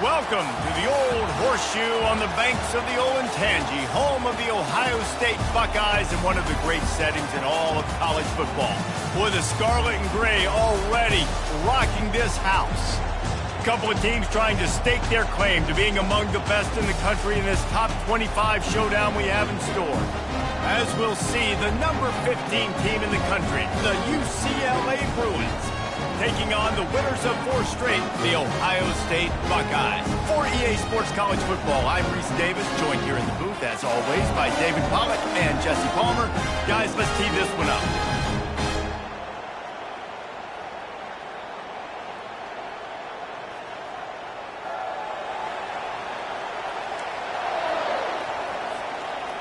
Welcome to the Old Horseshoe on the banks of the Olentangy, home of the Ohio State Buckeyes and one of the great settings in all of college football. Boy, the scarlet and gray already rocking this house. A couple of teams trying to stake their claim to being among the best in the country in this top 25 showdown we have in store. As we'll see, the number 15 team in the country, the UCLA Bruins, taking on the winners of 4 straight, the Ohio State Buckeyes. For EA Sports College Football, I'm Reese Davis, joined here in the booth, as always, by David Pollack and Jesse Palmer. Guys, let's tee this one up.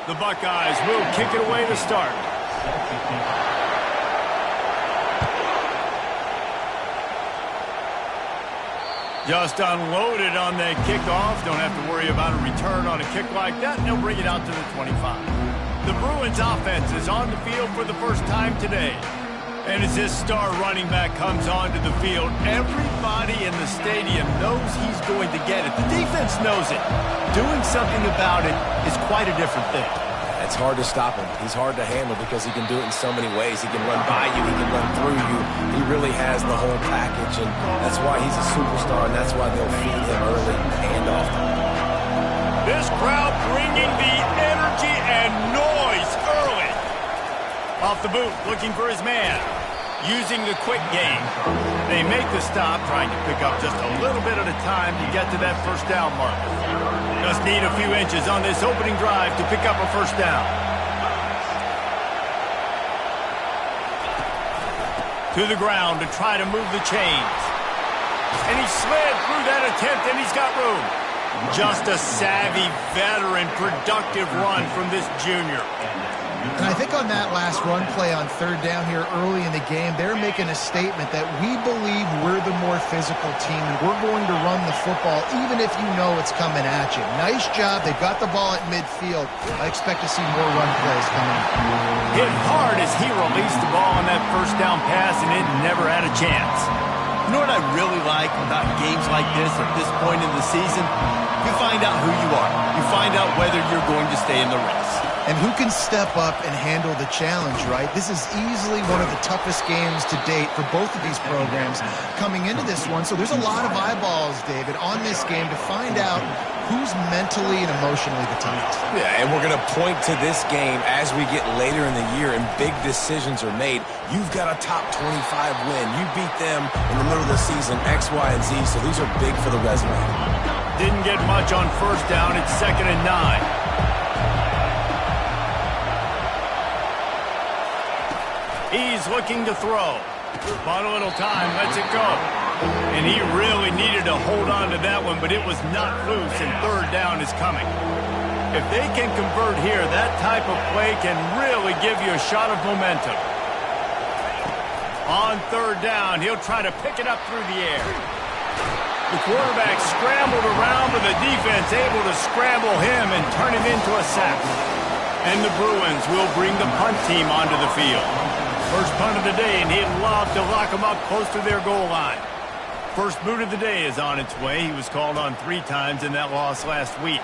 The Buckeyes will kick it away to start. Just unloaded on that kickoff. Don't have to worry about a return on a kick like that. And they'll bring it out to the 25. The Bruins offense is on the field for the first time today. And as this star running back comes onto the field, everybody in the stadium knows he's going to get it. The defense knows it. Doing something about it is quite a different thing. It's hard to stop him. He's hard to handle because he can do it in so many ways. He can run by you. He can run through you. He really has the whole package, and that's why he's a superstar, and that's why they'll feed him early and often. This crowd bringing the energy and noise early. Off the boot, looking for his man. Using the quick game. They make the stop, trying to pick up just a little bit at a time to get to that first down mark. Just need a few inches on this opening drive to pick up a first down. To the ground to try to move the chains. And he slid through that attempt, and he's got room. Just a savvy, veteran, productive run from this junior. And I think on that last run play on third down here early in the game, they're making a statement that we believe we're the more physical team and we're going to run the football even if you know it's coming at you. Nice job. They've got the ball at midfield. I expect to see more run plays coming. Hit hard as he released the ball on that first down pass, and it never had a chance. You know what I really like about games like this at this point in the season? You find out who you are. You find out whether you're going to stay in the race. And who can step up and handle the challenge, right? This is easily one of the toughest games to date for both of these programs coming into this one. So there's a lot of eyeballs, David, on this game to find out who's mentally and emotionally the toughest. Yeah, and we're going to point to this game as we get later in the year and big decisions are made. You've got a top 25 win. You beat them in the middle of the season, X, Y, and Z, so these are big for the resume. Didn't get much on first down. It's 2nd and 9. He's looking to throw. But a little time, lets it go. And he really needed to hold on to that one, but it was not loose, and third down is coming. If they can convert here, that type of play can really give you a shot of momentum. On third down, he'll try to pick it up through the air. The quarterback scrambled around, but the defense able to scramble him and turn him into a sack. And the Bruins will bring the punt team onto the field. First punt of the day, and he'd love to lock them up close to their goal line. First boot of the day is on its way. He was called on 3 times in that loss last week.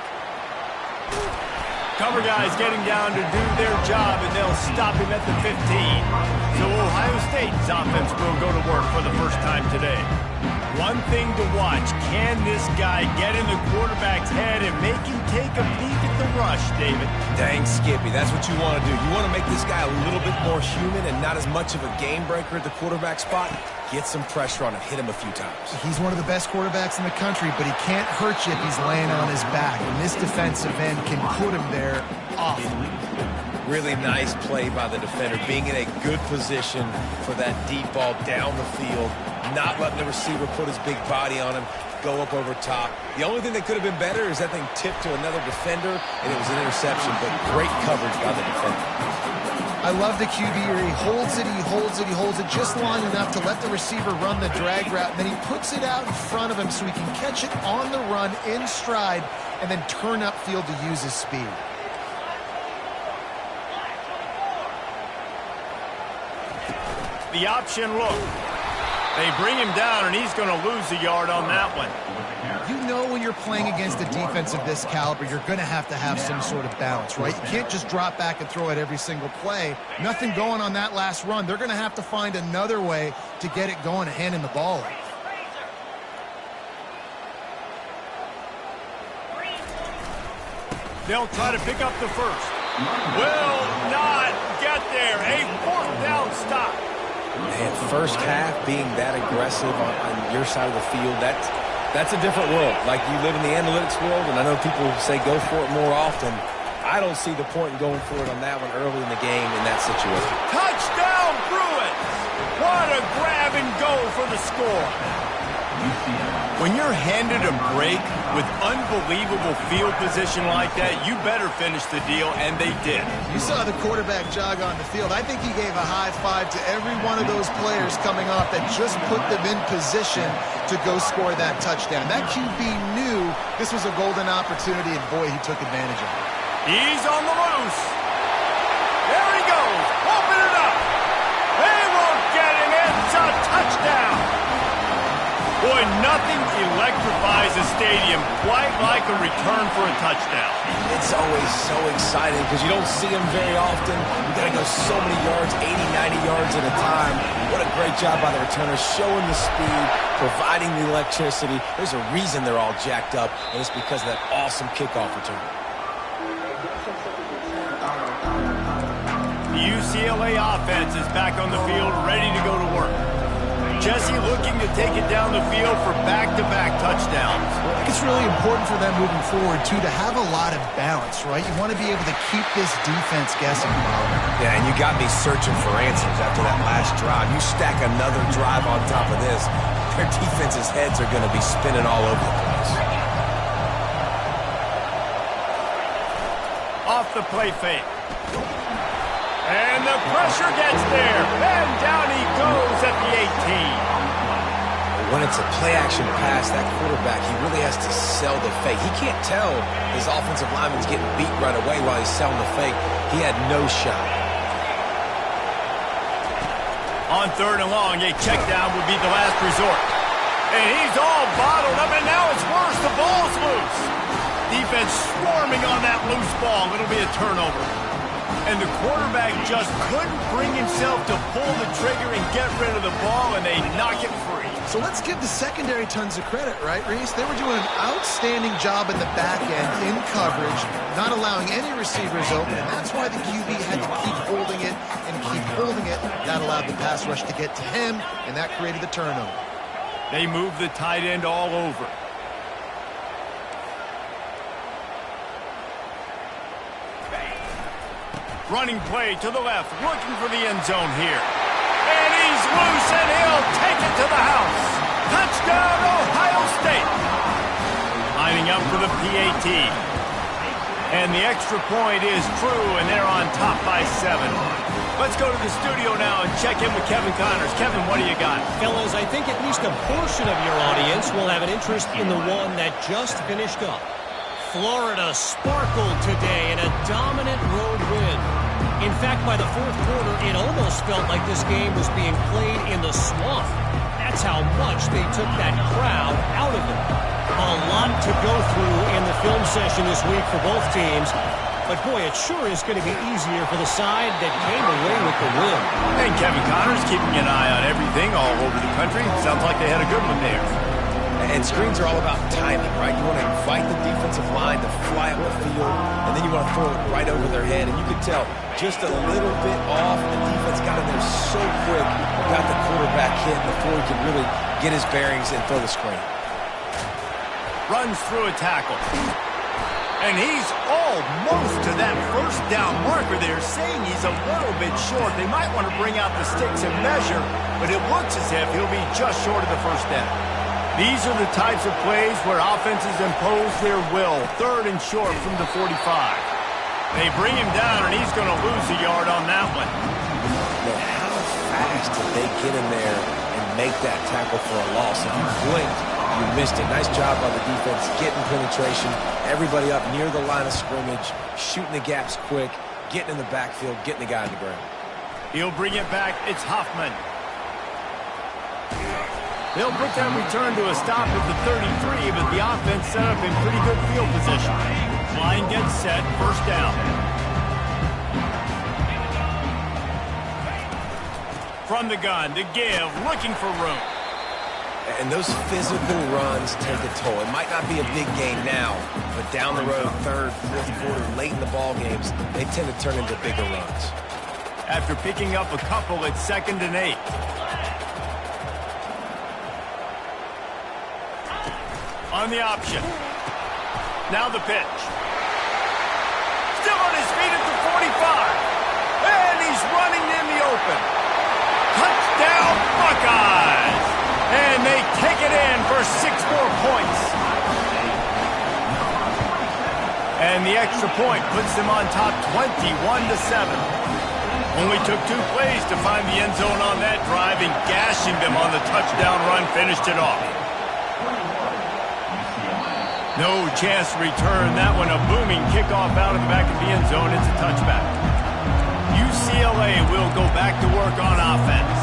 Cover guys getting down to do their job, and they'll stop him at the 15. So Ohio State's offense will go to work for the first time today. One thing to watch, can this guy get in the quarterback's head and make him take a peek at the rush, David? Dang, Skippy, that's what you want to do. You want to make this guy a little bit more human and not as much of a game breaker at the quarterback spot. Get some pressure on him, hit him a few times. He's one of the best quarterbacks in the country, but he can't hurt you if he's laying on his back. And this defensive end can put him there often. Really nice play by the defender, being in a good position for that deep ball down the field, not letting the receiver put his big body on him, go up over top. The only thing that could have been better is that thing tipped to another defender, and it was an interception, but great coverage by the defender. I love the QB here. He holds it, he holds it, he holds it just long enough to let the receiver run the drag route, and then he puts it out in front of him so he can catch it on the run in stride and then turn upfield to use his speed. The option look. They bring him down, and he's going to lose a yard on that one. You know when you're playing against a defense of this caliber, you're going to have some sort of balance, right? You can't just drop back and throw it every single play. Nothing going on that last run. They're going to have to find another way to get it going and handing the ball off. They'll try to pick up the first. Will not get there. A fourth down stop. Man, first half being that aggressive on your side of the field, that's a different world. Like, you live in the analytics world, and I know people say go for it more often. I don't see the point in going for it on that one early in the game in that situation. Touchdown, Bruins! What a grab and go for the score. When you're handed a break with unbelievable field position like that, you better finish the deal, and they did. You saw the quarterback jog on the field. I think he gave a high five to every one of those players coming off that just put them in position to go score that touchdown. That QB knew this was a golden opportunity, and boy, he took advantage of it. He's on the loose. There he goes. Open it up. They won't get him. It's a touchdown. Boy, nothing electrifies a stadium quite like a return for a touchdown. It's always so exciting because you don't see them very often. You got to go so many yards, 80, 90 yards at a time. What a great job by the returner, showing the speed, providing the electricity. There's a reason they're all jacked up, and it's because of that awesome kickoff return. The UCLA offense is back on the field, ready to go to work. Jesse looking to take it down the field for back-to-back touchdowns. I think it's really important for them moving forward, too, to have a lot of balance, right? You want to be able to keep this defense guessing. Yeah, and you got me searching for answers after that last drive. You stack another drive on top of this, their defense's heads are going to be spinning all over the place. Off the play fake. And the pressure gets there. And down he goes at the 18. When it's a play-action pass, that quarterback, he really has to sell the fake. He can't tell his offensive lineman's getting beat right away while he's selling the fake. He had no shot. On third and long, a check down would be the last resort. And he's all bottled up, and now it's worse. The ball's loose. Defense swarming on that loose ball. It'll be a turnover. And the quarterback just couldn't bring himself to pull the trigger and get rid of the ball, and they knock it free. So let's give the secondary tons of credit, right, Reese? They were doing an outstanding job in the back end, in coverage, not allowing any receivers open, and that's why the QB had to keep holding it and keep holding it. That allowed the pass rush to get to him, and that created the turnover. They moved the tight end all over. Running play to the left, looking for the end zone here. And he's loose, and he'll take it to the house. Touchdown, Ohio State. Lining up for the PAT. And the extra point is true, and they're on top by 7. Let's go to the studio now and check in with Kevin Connors. Kevin, what do you got? Fellas, I think at least a portion of your audience will have an interest in the one that just finished up. Florida sparkled today in a dominant road win. In fact, by the fourth quarter, it almost felt like this game was being played in the swamp. That's how much they took that crowd out of it. A lot to go through in the film session this week for both teams. But, boy, it sure is going to be easier for the side that came away with the win. And Kevin Connors keeping an eye on everything all over the country. Sounds like they had a good one there. And screens are all about timing, right? You want to invite the defensive line to fly up the field, and then you want to throw it right over their head. And you can tell just a little bit off. The defense got in there so quick, got the quarterback hit before he could really get his bearings and throw the screen. Runs through a tackle. And he's almost to that first down marker there, saying he's a little bit short. They might want to bring out the sticks and measure, but it looks as if he'll be just short of the first down. These are the types of plays where offenses impose their will. Third and short from the 45. They bring him down, and he's going to lose a yard on that one. But how fast did they get in there and make that tackle for a loss? If you blinked, you missed it. Nice job by the defense, getting penetration. Everybody up near the line of scrimmage, shooting the gaps quick, getting in the backfield, getting the guy on the ground. He'll bring it back. It's Hoffman. They'll put that return to a stop at the 33, but the offense set up in pretty good field position. Line gets set, first down. From the gun, to give, looking for room. And those physical runs take a toll. It might not be a big gain now, but down the road, third, fourth quarter, late in the ball games, they tend to turn into bigger runs. After picking up a couple, it's 2nd and 8. On the option. Now the pitch. Still on his feet at the 45. And he's running in the open. Touchdown, Buckeyes! And they take it in for 6 more points. And the extra point puts them on top 21-7. Only took 2 plays to find the end zone on that drive, and gashing them on the touchdown run finished it off. No chance to return that one. A booming kickoff out of the back of the end zone. It's a touchback. UCLA will go back to work on offense.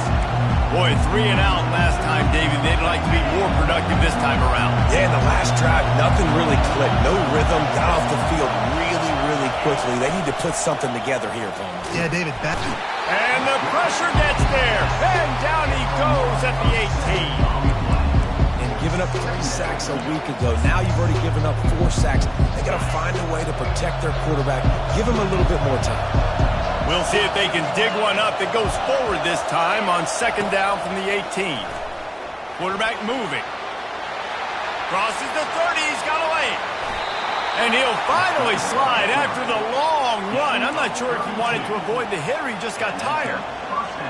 Boy, 3 and out last time, David. They'd like to be more productive this time around. Yeah, in the last drive, nothing really clicked. No rhythm. Got off the field really quickly. They need to put something together here, Bowman. Yeah, David, back. And the pressure gets there. And down he goes at the 18. Giving up 3 sacks a week ago. Now you've already given up 4 sacks. They got to find a way to protect their quarterback. Give him a little bit more time. We'll see if they can dig one up that goes forward this time on 2nd down from the 18. Quarterback moving. Crosses the 30. He's got a lane. And he'll finally slide after the long run. I'm not sure if he wanted to avoid the hit or he just got tired.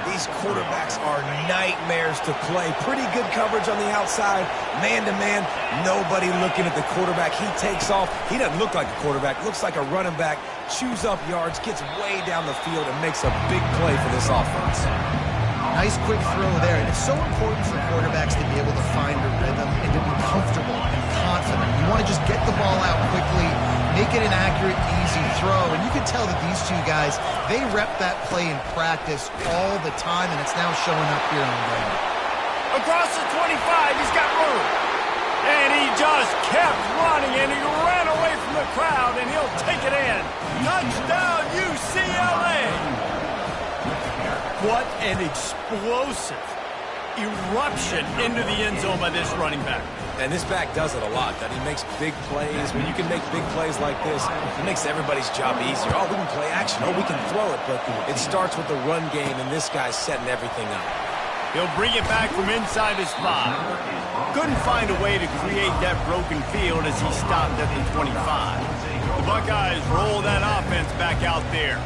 These quarterbacks are nightmares to play. Pretty good coverage on the outside. Man-to-man, nobody looking at the quarterback. He takes off. He doesn't look like a quarterback. Looks like a running back. Chews up yards, gets way down the field, and makes a big play for this offense. Nice quick throw there. And it's so important for quarterbacks to be able to find a rhythm and to be comfortable and confident. You want to just get the ball out quickly, make it an accurate, easy throw. And you can tell that these two guys, they rep that play in practice all the time, and it's now showing up here on game. Across the 25, he's got room. And he just kept running, and he ran away from the crowd, and he'll take it in. Touchdown, UCLA! What an explosive eruption into the end zone by this running back. And this back does it a lot. That he makes big plays. When you can make big plays like this, it makes everybody's job easier. Oh, we can play action. Oh, we can throw it. But it starts with the run game, and this guy's setting everything up. He'll bring it back from inside his 5. Couldn't find a way to create that broken field as he stopped at the 25. The Buckeyes roll that offense back out there.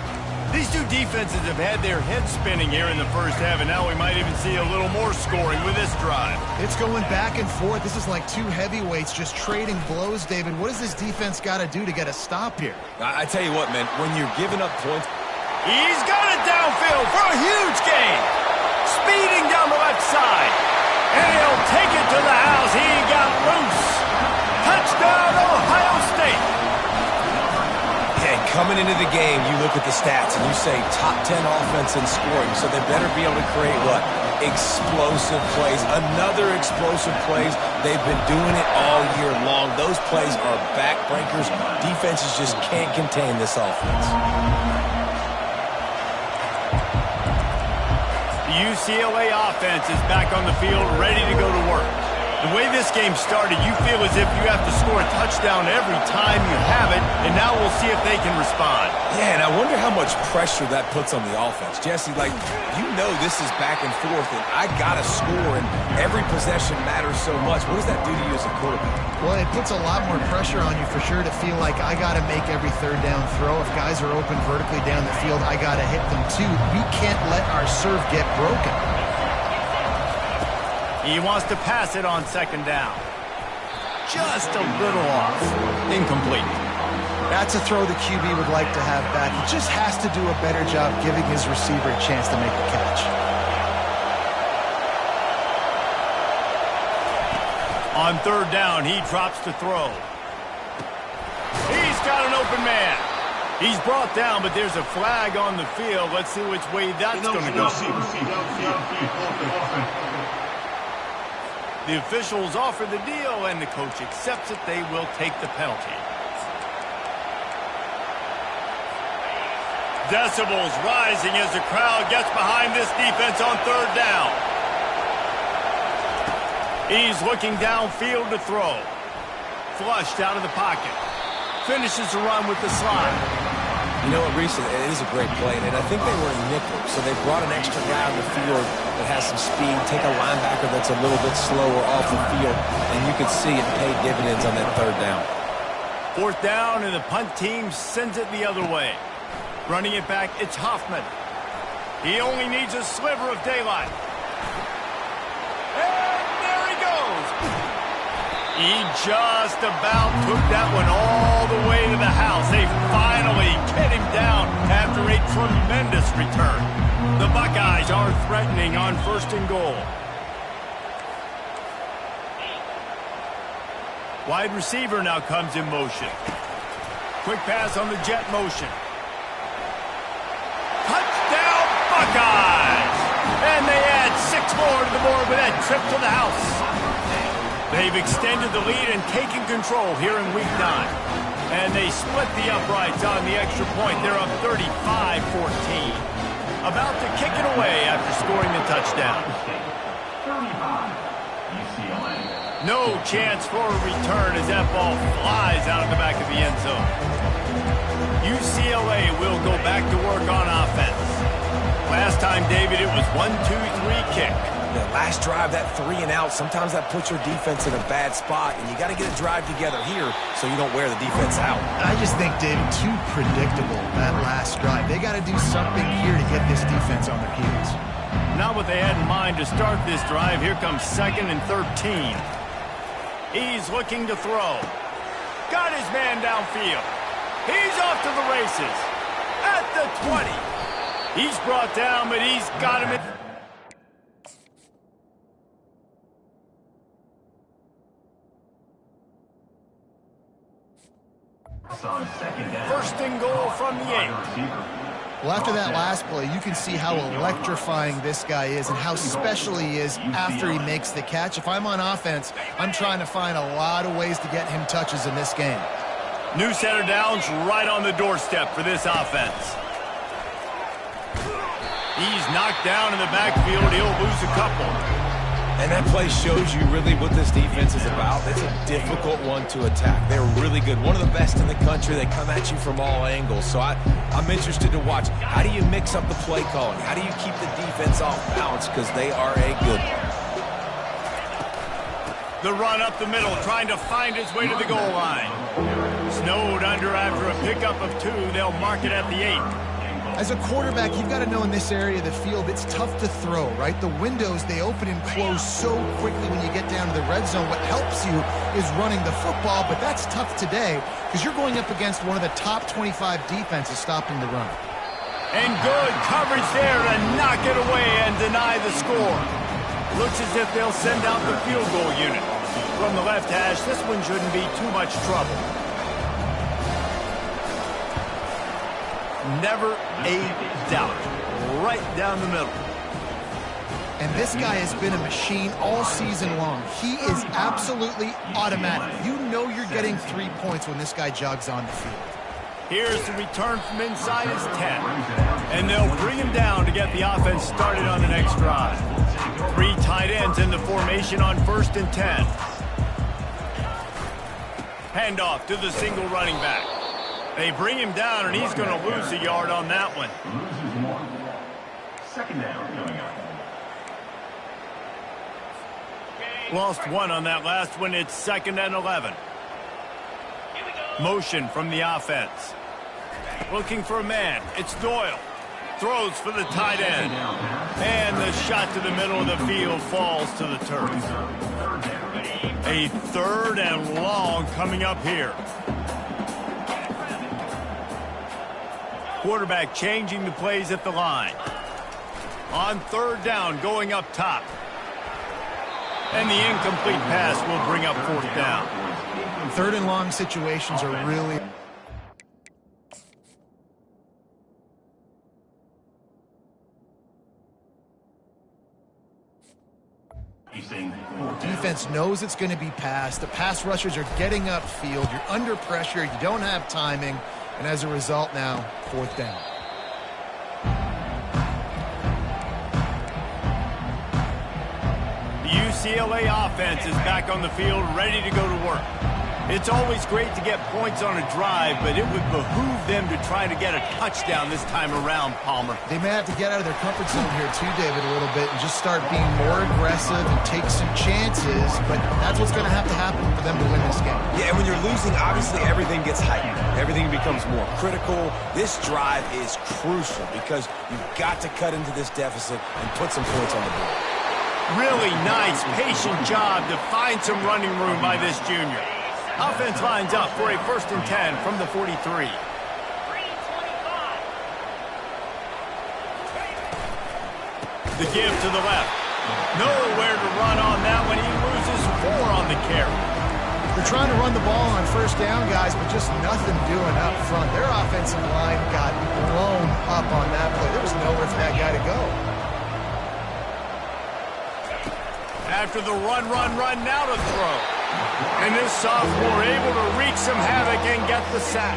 These two defenses have had their heads spinning here in the first half, and now we might even see a little more scoring with this drive. It's going back and forth. This is like 2 heavyweights just trading blows, David. What does this defense got to do to get a stop here? I tell you what, man, when you're giving up points. He's got it downfield for a huge gain. Speeding down the left side. And he'll take it to the house. He got loose. Touchdown, Ohio State. And coming into the game, you look at the stats and you say top 10 offense in scoring, so they better be able to create what? Explosive plays. Another explosive plays. They've been doing it all year long. Those plays are backbreakers. Defenses just can't contain this offense. The UCLA offense is back on the field, ready to go to work. The way this game started, you feel as if you have to score a touchdown every time you have it, and now we'll see if they can respond. Yeah, and I wonder how much pressure that puts on the offense. Jesse, like, you know this is back and forth, and I got to score, and every possession matters so much. What does that do to you as a quarterback? Well, it puts a lot more pressure on you for sure to feel like I got to make every third down throw. If guys are open vertically down the field, I got to hit them too. We can't let our serve get broken. He wants to pass it on 2nd down. Just a little off. Incomplete. That's a throw the QB would like to have back. He just has to do a better job giving his receiver a chance to make a catch. On 3rd down, he drops to throw. He's got an open man. He's brought down, but there's a flag on the field. Let's see which way that's going to go. The officials offer the deal, and the coach accepts it. They will take the penalty. Decibels rising as the crowd gets behind this defense on third down. He's looking downfield to throw. Flushed out of the pocket. Finishes the run with the slide. You know what, Reese, it is a great play, and I think they were in nickel, so they brought an extra guy on the field that has some speed, take a linebacker that's a little bit slower off the field, and you could see it paid dividends on that third down. Fourth down, and the punt team sends it the other way. Running it back, it's Hoffman. He only needs a sliver of daylight. And there he goes. He just about took that one all the way to the house. They finally get him down after a tremendous return. The Buckeyes are threatening on 1st and goal. Wide receiver now comes in motion. Quick pass on the jet motion. Touchdown, Buckeyes! And they add 6 more to the board with that trip to the house. They've extended the lead and taken control here in Week 9. And they split the uprights on the extra point. They're up 35-14. About to kick it away after scoring the touchdown. No chance for a return as that ball flies out of the back of the end zone. UCLA will go back to work on offense. Last time, David, it was 1-2-3 kick. The last drive, that 3 and out, sometimes that puts your defense in a bad spot, and you got to get a drive together here so you don't wear the defense out. I just think, David, too predictable, that last drive. They got to do something here to get this defense on their heels. Not what they had in mind to start this drive. Here comes 2nd and 13. He's looking to throw. Got his man downfield. He's off to the races. At the 20. He's brought down, but he's got him. First and goal from the 8. Well, after that last play, you can see how electrifying this guy is and how special he is after he makes the catch. If I'm on offense, I'm trying to find a lot of ways to get him touches in this game. New center downs right on the doorstep for this offense. He's knocked down in the backfield. He'll lose a couple. And that play shows you really what this defense is about. It's a difficult one to attack. They're really good. One of the best in the country. They come at you from all angles. So I'm interested to watch. How do you mix up the play calling? How do you keep the defense off balance? Because they are a good one. The run up the middle, trying to find his way to the goal line. Snowed under after a pickup of 2. They'll mark it at the 8. As a quarterback, you've got to know in this area of the field, it's tough to throw, right? The windows, they open and close so quickly when you get down to the red zone. What helps you is running the football, but that's tough today because you're going up against one of the top 25 defenses stopping the run. And good coverage there to knock it away and deny the score. Looks as if they'll send out the field goal unit. From the left hash, this one shouldn't be too much trouble. Never a doubt. Right down the middle. And this guy has been a machine all season long. He is absolutely automatic. You know you're getting 3 points when this guy jogs on the field. Here's the return from inside his 10. And they'll bring him down to get the offense started on the next drive. 3 tight ends in the formation on 1st and 10. Handoff to the single running back. They bring him down, and he's going to lose a yard on that one. Second down coming up. Lost 1 on that last one. It's 2nd and 11. Motion from the offense. Looking for a man. It's Doyle. Throws for the tight end. And the shot to the middle of the field falls to the turf. A 3rd and long coming up here. Quarterback changing the plays at the line. On 3rd down, going up top. And the incomplete pass will bring up 4th down. 3rd and long situations are really... Defense knows it's going to be passed. The pass rushers are getting upfield. You're under pressure. You don't have timing. And as a result now, 4th down. The UCLA offense is back on the field, ready to go to work. It's always great to get points on a drive, but it would behoove them to try to get a touchdown this time around, Palmer. They may have to get out of their comfort zone here too, David, a little bit and just start being more aggressive and take some chances, but that's what's going to happen for them to win this game. Yeah, and when you're losing, obviously everything gets heightened. Everything becomes more critical. This drive is crucial because you've got to cut into this deficit and put some points on the board. Really nice, patient job to find some running room by this junior. Offense lines up for a 1st and 10 from the 43. The give to the left. Nowhere to run on that one. He loses 4 on the carry. They're trying to run the ball on 1st down, guys, but just nothing doing up front. Their offensive line got blown up on that play. There was nowhere for that guy to go. After the run, now to throw. And this sophomore able to wreak some havoc and get the sack.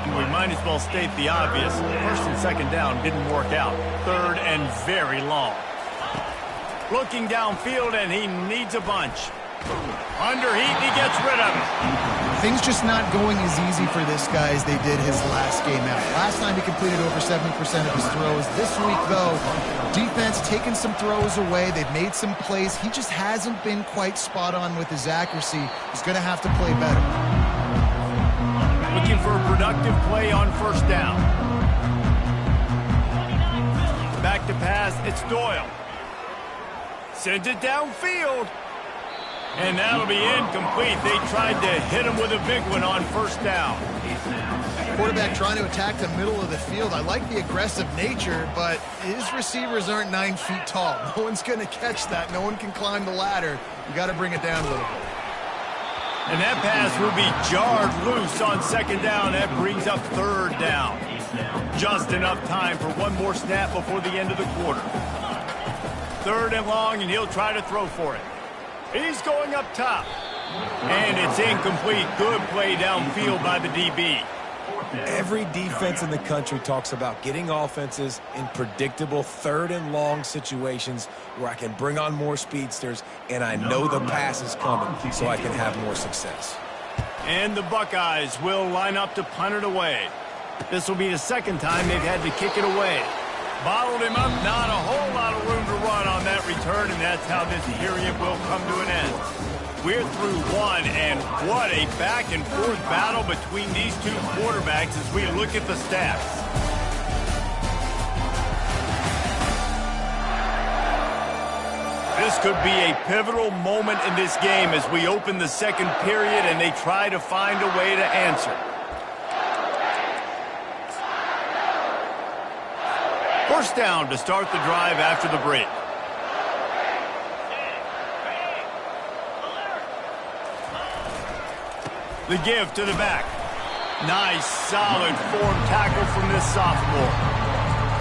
We might as well state the obvious. 1st and 2nd down didn't work out. 3rd and very long. Looking downfield, and he needs a bunch. Under heat, he gets rid of it. Things just not going as easy for this guy as they did his last game out. Last time he completed over 70% of his throws. This week, though, defense taking some throws away. They've made some plays. He just hasn't been quite spot on with his accuracy. He's going to have to play better. Looking for a productive play on 1st down. Back to pass, it's Doyle. Sends it downfield. And that'll be incomplete. They tried to hit him with a big one on 1st down. Quarterback trying to attack the middle of the field. I like the aggressive nature, but his receivers aren't 9 feet tall. No one's going to catch that. No one can climb the ladder. You got to bring it down a little bit. And that pass will be jarred loose on 2nd down. That brings up 3rd down. Just enough time for one more snap before the end of the quarter. 3rd and long, and he'll try to throw for it. He's going up top. And it's incomplete. Good play downfield by the DB. Every defense in the country talks about getting offenses in predictable 3rd and long situations where I can bring on more speedsters and I know the pass is coming so I can have more success. And the Buckeyes will line up to punt it away. This will be the 2nd time they've had to kick it away. Bottled him up, not a whole lot of room to run on that return, and that's how this period will come to an end. We're through 1, and what a back-and-forth battle between these two quarterbacks as we look at the stats. This could be a pivotal moment in this game as we open the 2nd period and they try to find a way to answer. 1st down to start the drive after the break. The give to the back. Nice, solid form tackle from this sophomore.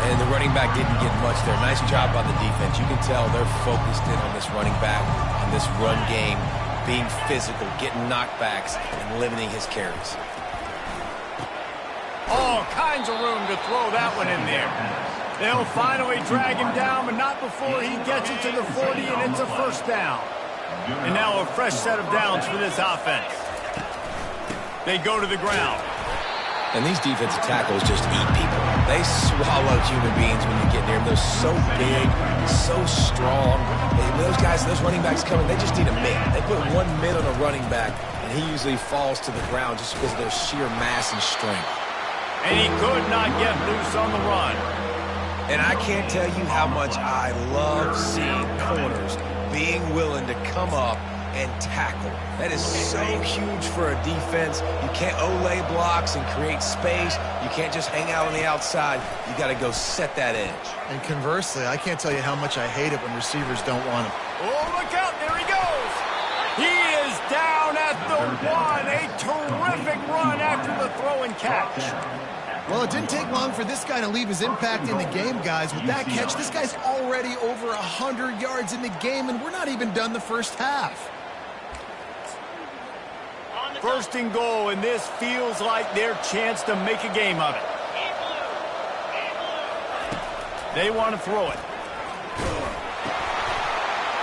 And the running back didn't get much there. Nice job by the defense. You can tell they're focused in on this running back, on this run game, being physical, getting knockbacks, and limiting his carries. All kinds of room to throw that one in there. They'll finally drag him down, but not before he gets it to the 40, and it's a 1st down. And now a fresh set of downs for this offense. They go to the ground. And these defensive tackles just eat people. They swallow human beings when you get near them. They're so big, so strong. Those guys, those running backs coming, they just need a mitt. They put 1 mitt on a running back, and he usually falls to the ground just because of their sheer mass and strength. And he could not get loose on the run. And I can't tell you how much I love seeing corners being willing to come up and tackle. That is so huge for a defense. You can't olay blocks and create space. You can't just hang out on the outside. You got to go set that edge. And conversely, I can't tell you how much I hate it when receivers don't want him. Oh, look out. There he goes. He is down at the 1. A terrific run after the throw and catch. Well, it didn't take long for this guy to leave his impact in the game, guys. With that catch, this guy's already over 100 yards in the game, and we're not even done the first half. First and goal, and this feels like their chance to make a game of it. They want to throw it.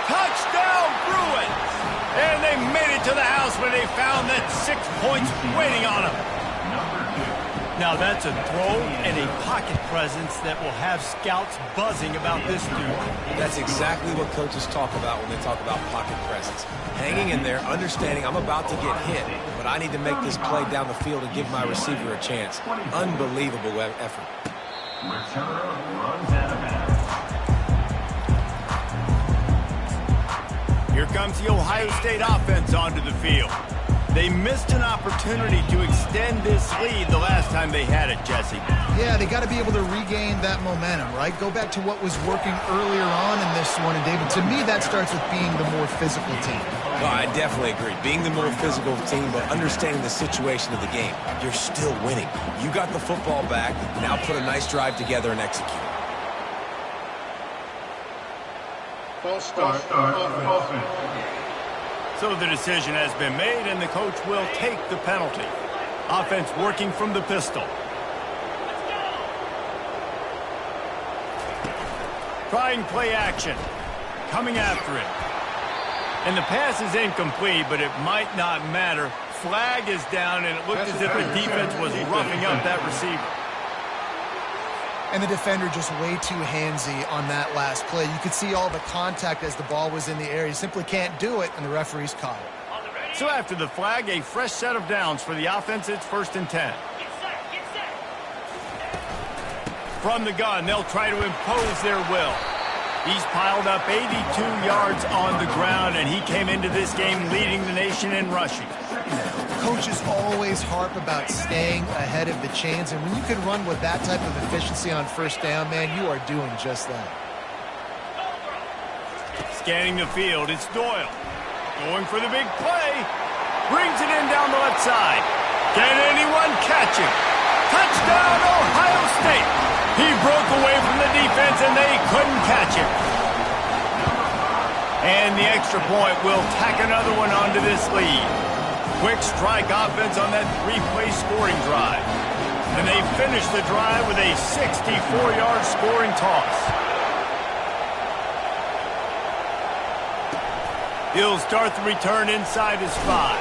Touchdown, Bruins! And they made it to the house when they found that 6 points waiting on them. Now that's a throw and a pocket presence that will have scouts buzzing about this dude. That's exactly what coaches talk about when they talk about pocket presence. Hanging in there, understanding I'm about to get hit, but I need to make this play down the field and give my receiver a chance. Unbelievable effort. Here comes the Ohio State offense onto the field. They missed an opportunity to extend this lead the last time they had it, Jesse. Yeah, they got to be able to regain that momentum, right? Go back to what was working earlier on in this one. And, David, to me, that starts with being the more physical team. Well, I definitely agree. Being the more physical team, but understanding the situation of the game. You're still winning. You got the football back. Now put a nice drive together and execute. False start offense. So the decision has been made, and the coach will take the penalty. Offense working from the pistol. Trying play action. Coming after it. And the pass is incomplete, but it might not matter. Flag is down, and it looked as if the defense was roughing up that receiver. And the defender just way too handsy on that last play. You could see all the contact as the ball was in the air. You simply can't do it, and the referee's caught it. So after the flag, a fresh set of downs for the offense. It's 1st and 10. From the gun, they'll try to impose their will. He's piled up 82 yards on the ground, and he came into this game leading the nation in rushing. Coaches always harp about staying ahead of the chains, and when you can run with that type of efficiency on first down, man, you are doing just that. Scanning the field, it's Doyle. Going for the big play. Brings it in down the left side. Can anyone catch him? Touchdown, Ohio State. He broke away from the defense, and they couldn't catch him. And the extra point will tack another one onto this lead. Quick strike offense on that 3-play scoring drive. And they finish the drive with a 64-yard scoring toss. He'll start the return inside his 5.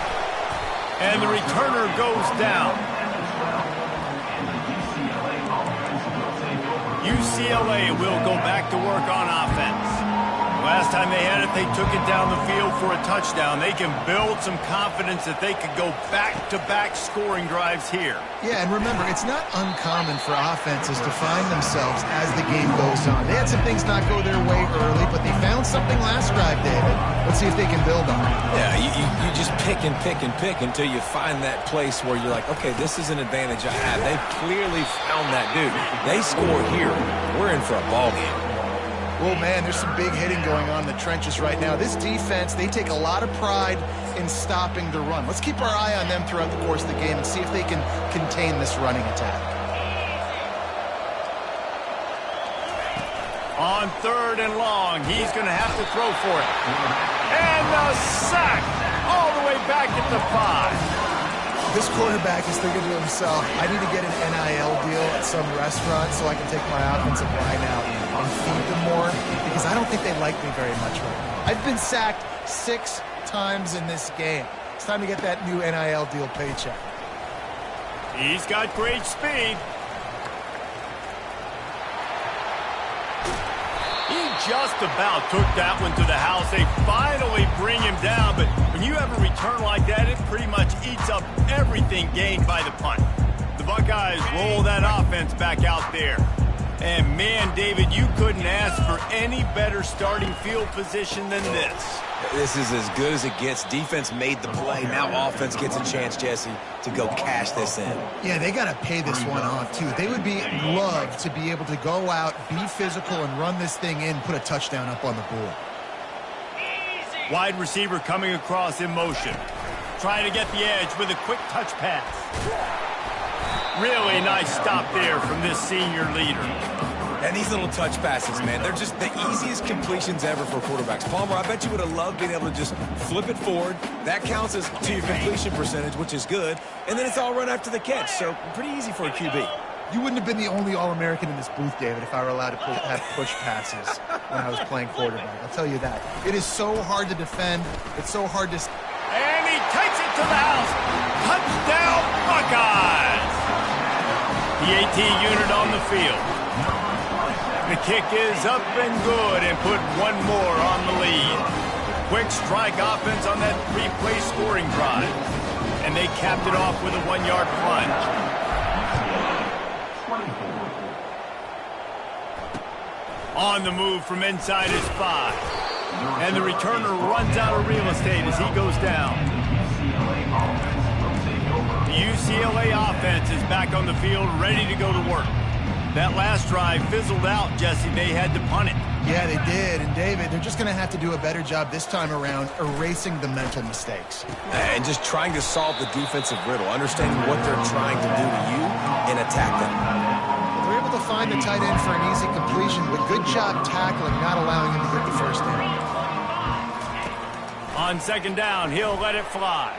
And the returner goes down. UCLA will go back to work on offense. Last time they had it, they took it down the field for a touchdown. They can build some confidence that they could go back-to-back scoring drives here. Yeah, and remember, it's not uncommon for offenses to find themselves as the game goes on. They had some things not go their way early, but they found something last drive, David. Let's see if they can build on it. Yeah, you just pick and pick and pick until you find that place where you're like, okay, this is an advantage I have. They clearly found that dude. They score here. We're in for a ball game. Well, man, there's some big hitting going on in the trenches right now. This defense, they take a lot of pride in stopping the run. Let's keep our eye on them throughout the course of the game and see if they can contain this running attack. On 3rd and long, he's going to have to throw for it. And the sack all the way back at the 5. This quarterback is thinking to himself, I need to get an NIL deal at some restaurant so I can take my offensive line out and feed them more, because I don't think they like me very much right now. I've been sacked 6 times in this game. It's time to get that new NIL deal paycheck. He's got great speed. He just about took that one to the house. They finally bring him down, but when you have a return like that, it pretty much eats up everything gained by the punt. The Buckeyes roll that offense back out there. And man, David, you couldn't ask for any better starting field position than this. This is as good as it gets. Defense made the play. Now offense gets a chance, Jesse, to go cash this in. Yeah, they got to pay this one off, too. They would love to be able to go out, be physical, and run this thing in, put a touchdown up on the board. Wide receiver coming across in motion. Trying to get the edge with a quick touch pass. Really nice stop there from this senior leader. And these little touch passes, man, they're just the easiest completions ever for quarterbacks. Palmer, I bet you would have loved being able to just flip it forward. That counts as to your completion percentage, which is good. And then it's all run after the catch, so pretty easy for a QB. You wouldn't have been the only All-American in this booth, David, if I were allowed to have push passes when I was playing quarterback. I'll tell you that. It is so hard to defend. It's so hard to... And he takes it to the house. Touchdown, Buckeyes! The AT unit on the field. The kick is up and good and put one more on the lead. Quick strike offense on that 3-play scoring drive. And they capped it off with a 1-yard plunge. On the move from inside his 5. And the returner runs out of real estate as he goes down. The UCLA offense is back on the field, ready to go to work. That last drive fizzled out, Jesse. They had to punt it. Yeah, they did. And, David, they're just going to have to do a better job this time around erasing the mental mistakes. And just trying to solve the defensive riddle, understanding what they're trying to do to you and attack them. They're able to find the tight end for an easy completion, but good job tackling, not allowing him to get the first down. On second down, he'll let it fly.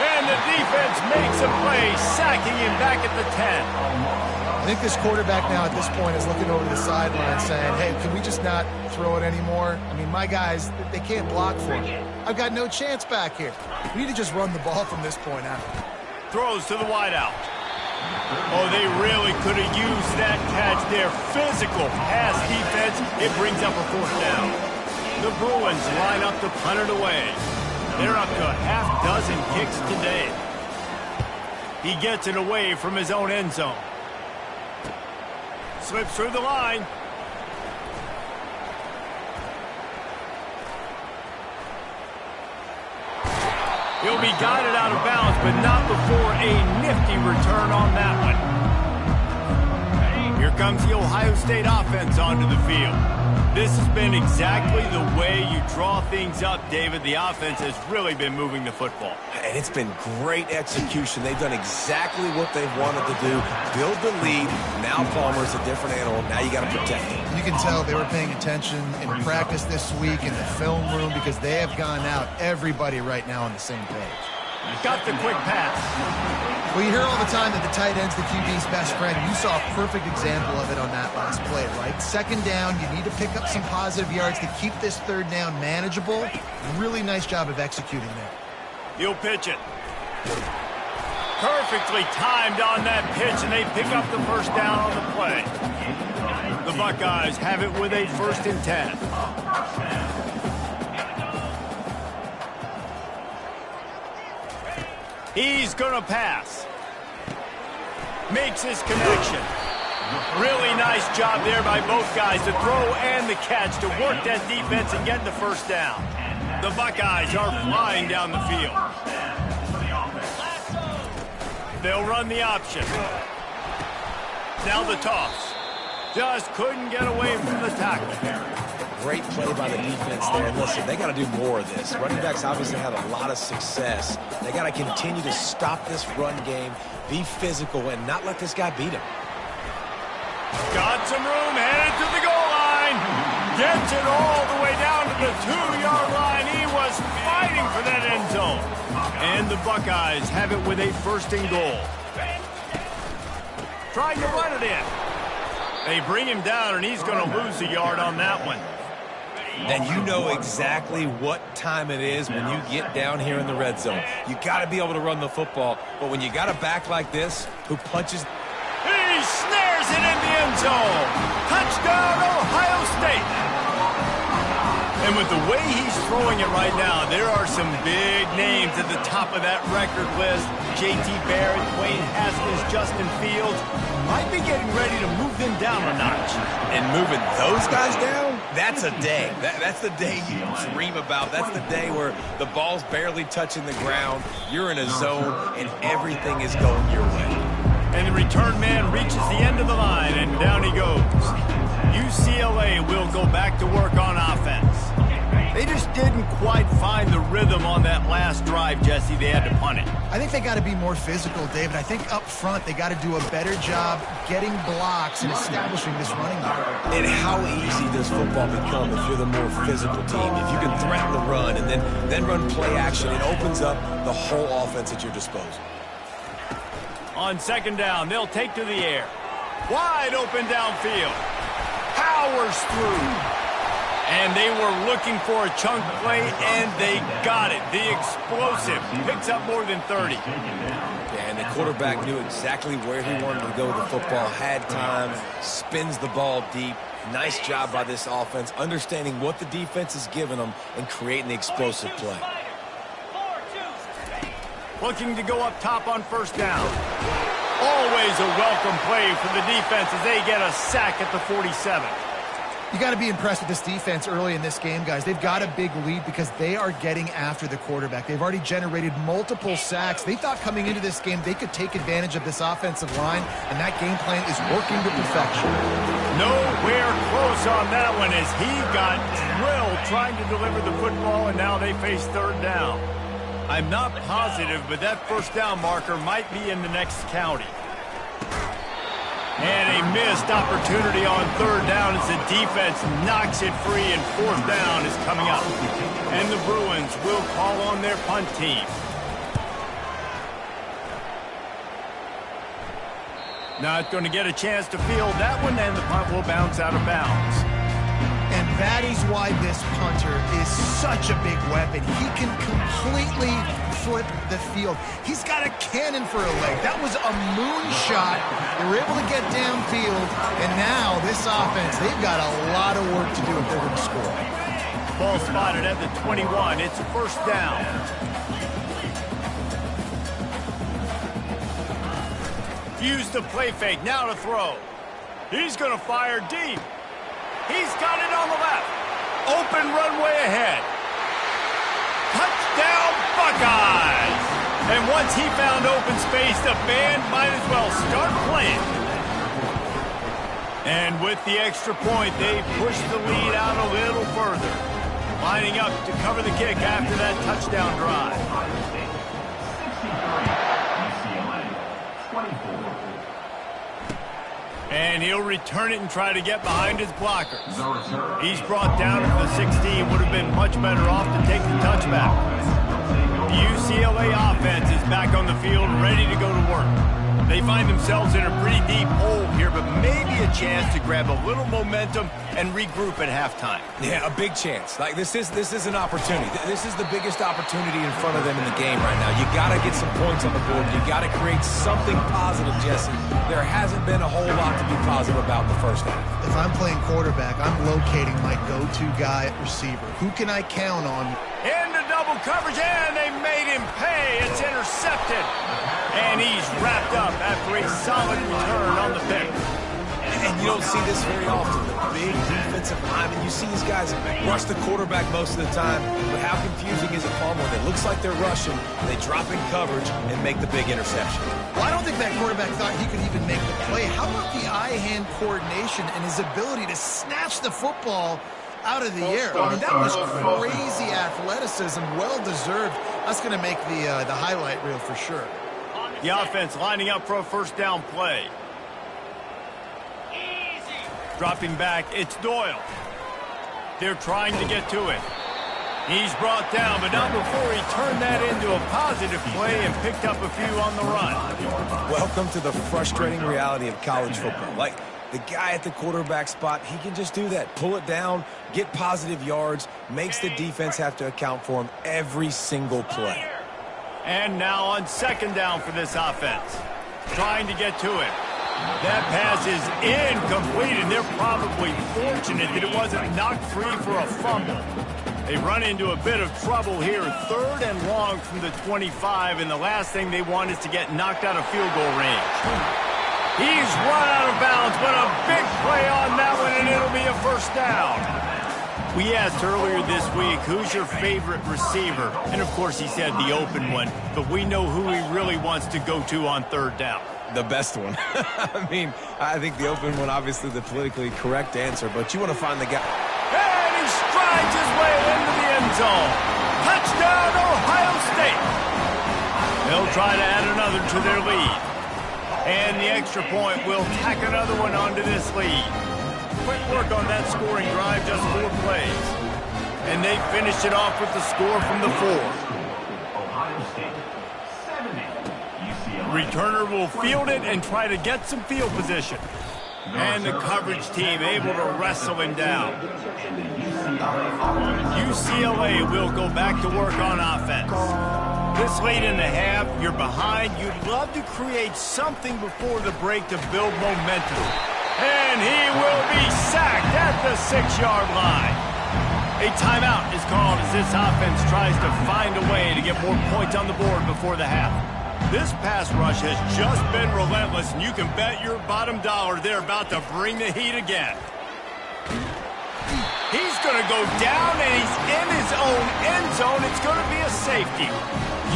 And the defense makes a play, sacking him back at the 10. I think this quarterback now at this point is looking over the sideline saying, hey, can we just not throw it anymore? I mean, my guys, they can't block for me. I've got no chance back here. We need to just run the ball from this point out. Throws to the wideout. Oh, they really could have used that catch there. Physical pass defense. It brings up a 4th down. The Bruins line up to punt it away. They're up to a half-dozen kicks today. He gets it away from his own end zone. Slips through the line. He'll be guided out of bounds, but not before a nifty return on that one. Here comes the Ohio State offense onto the field. This has been exactly the way you draw things up, David. The offense has really been moving the football. And it's been great execution. They've done exactly what they've wanted to do. Build the lead. Now Palmer's a different animal. Now you got to protect him. You can tell they were paying attention in practice this week in the film room because they have gone out, everybody right now on the same page. Got the quick pass. Well, you hear all the time that the tight end's the QB's best friend. You saw a perfect example of it on that last play, right? Second down, you need to pick up some positive yards to keep this third down manageable. Really nice job of executing there. He'll pitch it. Perfectly timed on that pitch, and they pick up the first down on the play. The Buckeyes have it with a 1st and 10. He's going to pass. Makes his connection. Really nice job there by both guys, the throw and the catch, to work that defense and get the first down. The Buckeyes are flying down the field. They'll run the option. Now the toss. Just couldn't get away from the tackle. Great play by the defense there. And listen, they got to do more of this. Running backs obviously had a lot of success. They got to continue to stop this run game, be physical, and not let this guy beat him. Got some room, headed to the goal line. Gets it all the way down to the 2-yard line. He was fighting for that end zone. And the Buckeyes have it with a 1st and goal. Trying to run it in. They bring him down, and he's going to lose a yard on that one. And you know exactly what time it is when you get down here in the red zone. You got to be able to run the football. But when you got a back like this who punches... He snares it in the end zone. Touchdown, Ohio State. And with the way he's throwing it right now, there are some big names at the top of that record list. J.T. Barrett, Wayne Haskins, Justin Fields might be getting ready to move them down a notch. And moving those guys down, that's a day. That's the day you dream about. That's the day where the ball's barely touching the ground, you're in a zone, and everything is going your way. And the return man reaches the end of the line, and down he goes. UCLA will go back to work on offense. They just didn't quite find the rhythm on that last drive, Jesse. They had to punt it. I think they got to be more physical, David. I think up front they got to do a better job getting blocks and establishing this running game. And how easy does football become if you're the more physical team? If you can threaten the run and then run play action, it opens up the whole offense at your disposal. On second down, they'll take to the air. Wide open downfield. Powers through. And they were looking for a chunk play, and they got it. The explosive picks up more than 30. Yeah, and the quarterback knew exactly where he wanted to go with the football, had time, spins the ball deep. Nice job by this offense, understanding what the defense is giving them and creating the explosive play. Looking to go up top on first down. Always a welcome play for the defense as they get a sack at the 47. You got to be impressed with this defense early in this game, guys. They've got a big lead because they are getting after the quarterback. They've already generated multiple sacks. They thought coming into this game they could take advantage of this offensive line, and that game plan is working to perfection. Nowhere close on that one as he got drilled trying to deliver the football, and now they face third down. I'm not positive, but that first down marker might be in the next county. And a missed opportunity on third down as the defense knocks it free, and fourth down is coming up. And the Bruins will call on their punt team. Not going to get a chance to field that one, and the punt will bounce out of bounds. And that is why this punter is such a big weapon. He can completely flip the field. He's got a cannon for a leg. That was a moonshot. They were able to get downfield, and now this offense, they've got a lot of work to do if they're going to score. Ball spotted at the 21. It's a first down. Use the play fake. Now to throw. He's going to fire deep. He's got it on the left. Open runway ahead. Touchdown, Buckeyes! And once he found open space, the band might as well start playing. And with the extra point, they push the lead out a little further. Lining up to cover the kick after that touchdown drive. And he'll return it and try to get behind his blockers. He's brought down at the 16. Would have been much better off to take the touchback. The UCLA offense is back on the field, ready to go to work. They find themselves in a pretty deep hole here, but maybe a chance to grab a little momentum and regroup at halftime. Yeah, a big chance. Like this is an opportunity. This is the biggest opportunity in front of them in the game right now. You got to get some points on the board. You got to create something positive, Jesse. There hasn't been a whole lot to be positive about in the first half. If I'm playing quarterback, I'm locating my go-to guy at receiver. Who can I count on? Into double coverage, and they made him pay. It's intercepted. And he's wrapped up after a solid return on the pick. And you don't see this very often. The big defensive linemen, you see these guys rush the quarterback most of the time, but how confusing is it for them when it looks like they're rushing, they drop in coverage and make the big interception? Well, I don't think that quarterback thought he could even make the play. How about the eye-hand coordination and his ability to snatch the football out of the air? I mean, that was crazy athleticism, well-deserved. That's going to make the highlight reel for sure. The offense lining up for a first down play. Dropping back, it's Doyle. They're trying to get to it. He's brought down, but not before he turned that into a positive play and picked up a few on the run. Welcome to the frustrating reality of college football. Like, the guy at the quarterback spot, he can just do that. Pull it down, get positive yards, makes the defense have to account for him every single play. And now on second down for this offense. Trying to get to it. That pass is incomplete, and they're probably fortunate that it wasn't knocked free for a fumble. They run into a bit of trouble here, third and long from the 25, and the last thing they want is to get knocked out of field goal range. He's run out of bounds, but a big play on that one, and it'll be a first down. We asked earlier this week, who's your favorite receiver? And, of course, he said the open one, but we know who he really wants to go to on third down. The best one. I mean, I think the open one, obviously the politically correct answer, but you want to find the guy. And he strides his way into the end end zone. Touchdown, Ohio State. They'll try to add another to their lead. And the extra point will tack another one onto this lead. Quick work on that scoring drive, just 4 plays. And they finished it off with the score from the 4. Ohio State, 70. Returner will field it and try to get some field position. And the coverage team able to wrestle him down. UCLA will go back to work on offense. This late in the half, you're behind. You'd love to create something before the break to build momentum. And he will be sacked at the 6-yard line. A timeout is called as this offense tries to find a way to get more points on the board before the half. This pass rush has just been relentless, and you can bet your bottom dollar they're about to bring the heat again. He's going to go down, and he's in his own end zone. It's going to be a safety.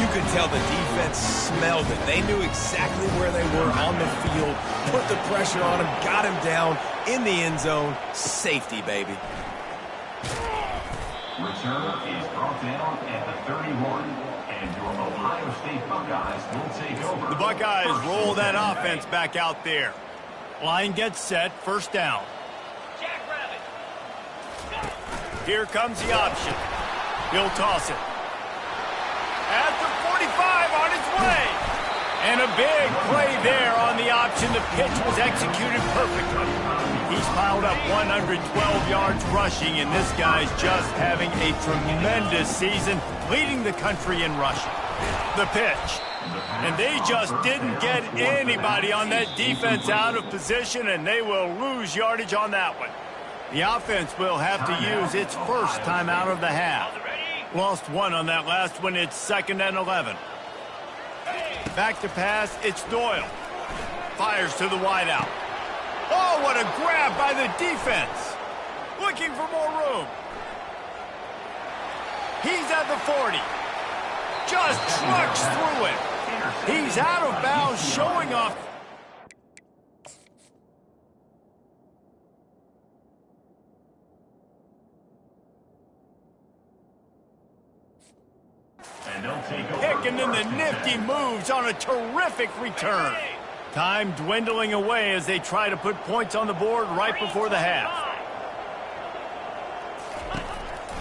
You could tell the defense smelled it. They knew exactly where they were on the field, put the pressure on him, got him down in the end zone. Safety, baby. Return is brought down at the 31. And your Ohio State Buckeyes will take over. The Buckeyes roll that offense back out there. Line gets set, first down. Here comes the option. He'll toss it. At the 45 on its way. And a big play there on the option. The pitch was executed perfectly. He's piled up 112 yards rushing, and this guy's just having a tremendous season, leading the country in rushing. The pitch. And they just didn't get anybody on that defense out of position, and they will lose yardage on that one. The offense will have to use its first time out of the half. Lost 1 on that last one. It's 2nd and 11. Back to pass, it's Doyle. Fires to the wideout. Oh, what a grab by the defense. Looking for more room. He's at the 40. Just trucks through it. He's out of bounds, showing off. Picking in the nifty moves on a terrific return. Time dwindling away as they try to put points on the board right before the half.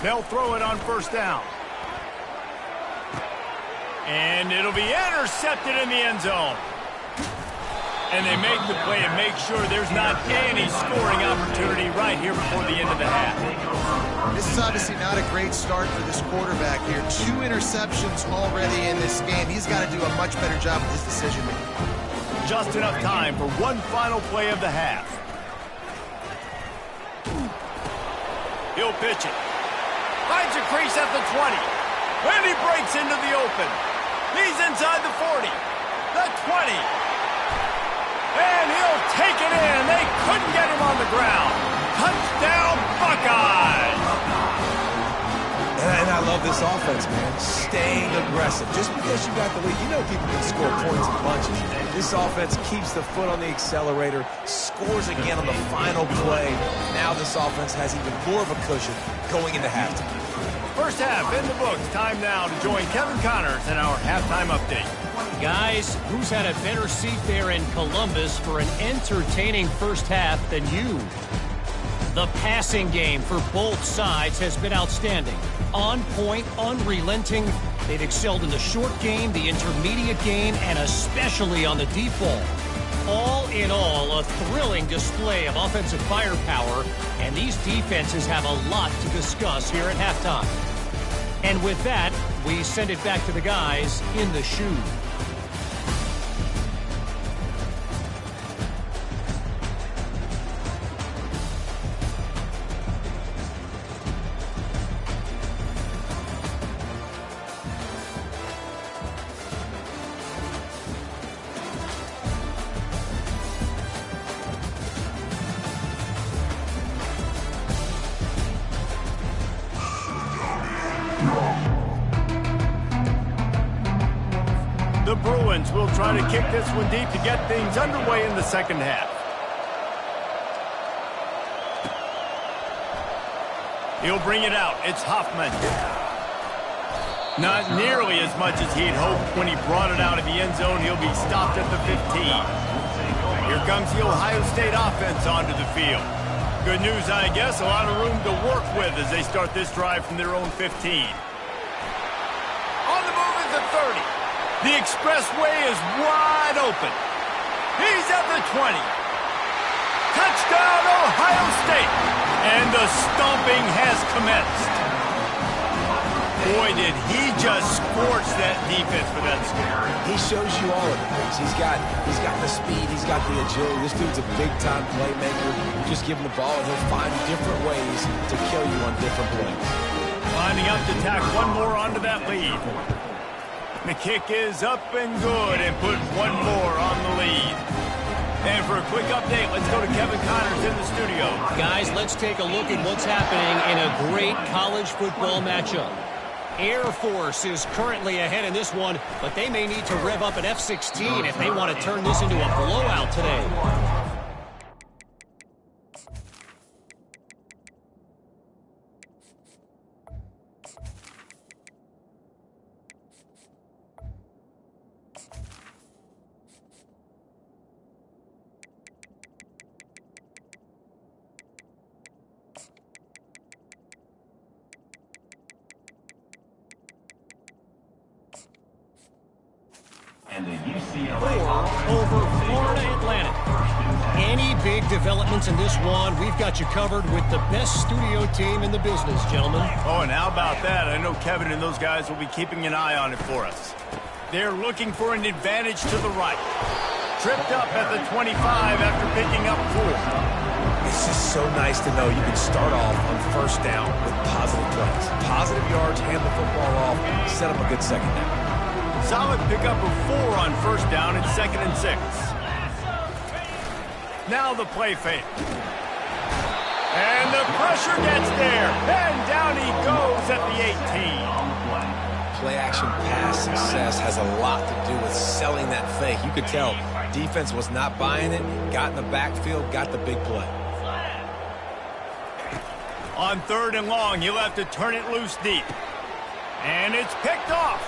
They'll throw it on first down. And it'll be intercepted in the end zone. And they make the play and make sure there's not any scoring opportunity right here before the end of the half. This is obviously not a great start for this quarterback here. 2 interceptions already in this game. He's got to do a much better job with his decision-making. Just enough time for one final play of the half. He'll pitch it. Finds a crease at the 20. And he breaks into the open. He's inside the 40. The 20. And he'll take it in. They couldn't get him on the ground. Touchdown, Buckeyes! And I love this offense, man. Staying aggressive. Just because you got the lead, you know people can score points in bunches. This offense keeps the foot on the accelerator, scores again on the final play. Now this offense has even more of a cushion going into halftime. First half in the books. Time now to join Kevin Connors in our halftime update. Guys, who's had a better seat there in Columbus for an entertaining first half than you? The passing game for both sides has been outstanding. On point, unrelenting. They've excelled in the short game, the intermediate game, and especially on the deep ball. All in all, a thrilling display of offensive firepower, and these defenses have a lot to discuss here at halftime. And with that, we send it back to the guys in the shoe. The Bruins will try to kick this one deep to get things underway in the second half. He'll bring it out. It's Hoffman. Not nearly as much as he'd hoped when he brought it out of the end zone. He'll be stopped at the 15. Here comes the Ohio State offense onto the field. Good news, I guess, a lot of room to work with as they start this drive from their own 15. On the move is the 30. The expressway is wide open. He's at the 20. Touchdown, Ohio State. And the stomping has commenced. Boy, did he just scorch that defense for that score. He shows you all of it, Briggs. He's got the speed, he's got the agility. This dude's a big-time playmaker. You just give him the ball, and he'll find different ways to kill you on different plays. Lining up to tack one more onto that lead. The kick is up and good and put one more on the lead. And for a quick update, let's go to Kevin Connors in the studio. Guys, let's take a look at what's happening in a great college football matchup. Air Force is currently ahead in this one, but they may need to rev up an F-16 if they want to turn this into a blowout today. And the UCLA Over Florida Atlantic. Any big developments in this one, we've got you covered with the best studio team in the business, gentlemen. Oh, and how about that? I know Kevin and those guys will be keeping an eye on it for us. They're looking for an advantage to the right. Tripped up at the 25 after picking up 4. It's just so nice to know you can start off on first down with positive plays. Positive yards, hand the football off, set up a good second down. Solid pickup of 4 on first down and 2nd and 6. Now the play fake. And the pressure gets there. And down he goes at the 18. Play action pass success has a lot to do with selling that fake. You could tell defense was not buying it, got in the backfield, got the big play. On 3rd and long, he'll have to turn it loose deep. And it's picked off.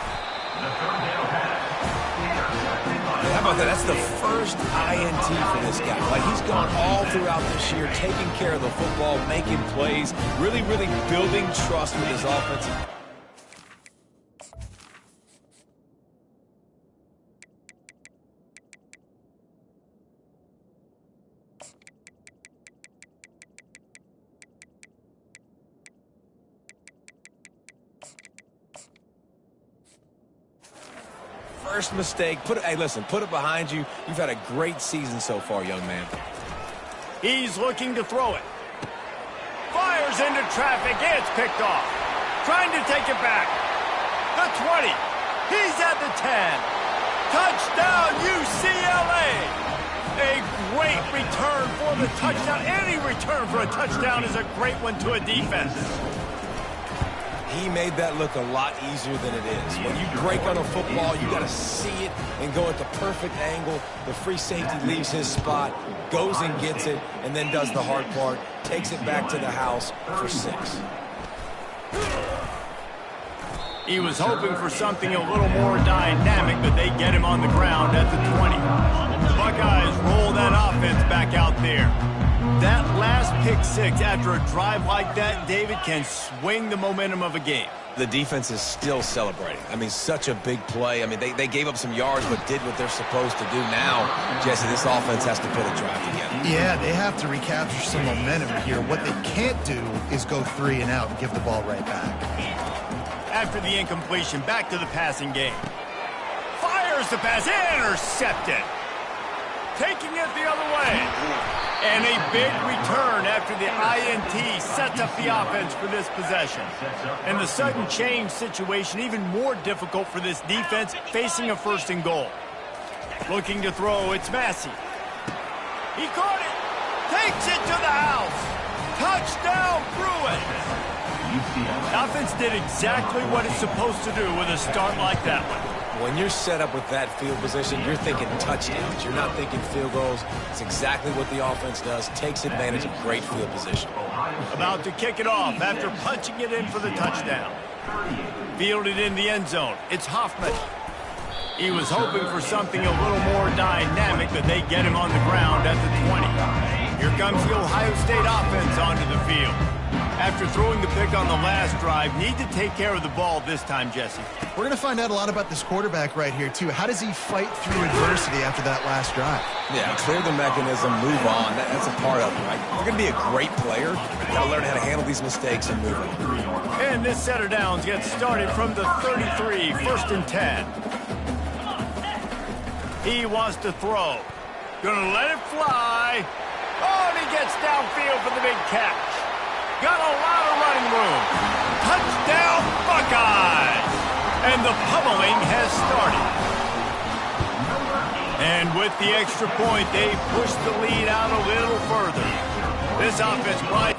How about that? That's the first INT for this guy. Like, he's gone all throughout this year, taking care of the football, making plays, really, really building trust with his offense. First mistake. Hey, listen, put it behind you. You've had a great season so far, young man. He's looking to throw it. Fires into traffic. It's picked off. Trying to take it back. The 20. He's at the 10. Touchdown, UCLA. A great return for the touchdown. Any return for a touchdown is a great one to a defense. He made that look a lot easier than it is. When you break on a football, you got to see it and go at the perfect angle. The free safety leaves his spot, goes and gets it, and then does the hard part, takes it back to the house for 6. He was hoping for something a little more dynamic, but they get him on the ground at the 20. The Buckeyes roll that offense back out there. That last pick 6 after a drive like that, David, can swing the momentum of a game. The defense is still celebrating. I mean, such a big play. I mean, they gave up some yards but did what they're supposed to do. Now, Jesse, this offense has to put a drive together. Yeah, they have to recapture some momentum here. What they can't do is go 3 and out and give the ball right back. After the incompletion, back to the passing game. Fires the pass, intercepted. Taking it the other way. And a big return after the INT sets up the offense for this possession. And the sudden change situation even more difficult for this defense facing a 1st and goal. Looking to throw, it's Massey. He caught it. Takes it to the house. Touchdown, Bruins. The offense did exactly what it's supposed to do with a start like that one. When you're set up with that field position, you're thinking touchdowns. You're not thinking field goals. It's exactly what the offense does. Takes advantage of great field position. About to kick it off after punching it in for the touchdown. Fielded in the end zone. It's Hoffman. He was hoping for something a little more dynamic, but they get him on the ground at the 20. Here comes the Ohio State offense onto the field. After throwing the pick on the last drive, need to take care of the ball this time, Jesse. We're going to find out a lot about this quarterback right here, too. How does he fight through adversity after that last drive? Yeah, clear the mechanism, move on. That's a part of it, right? If you're going to be a great player, you've got to learn how to handle these mistakes and move on. And this set of downs gets started from the 33, 1st and 10. He wants to throw. Gonna let it fly. Oh, and he gets downfield for the big catch. Got a lot of running room. Touchdown, Buckeyes! And the pummeling has started. And with the extra point, they push the lead out a little further. This offense right.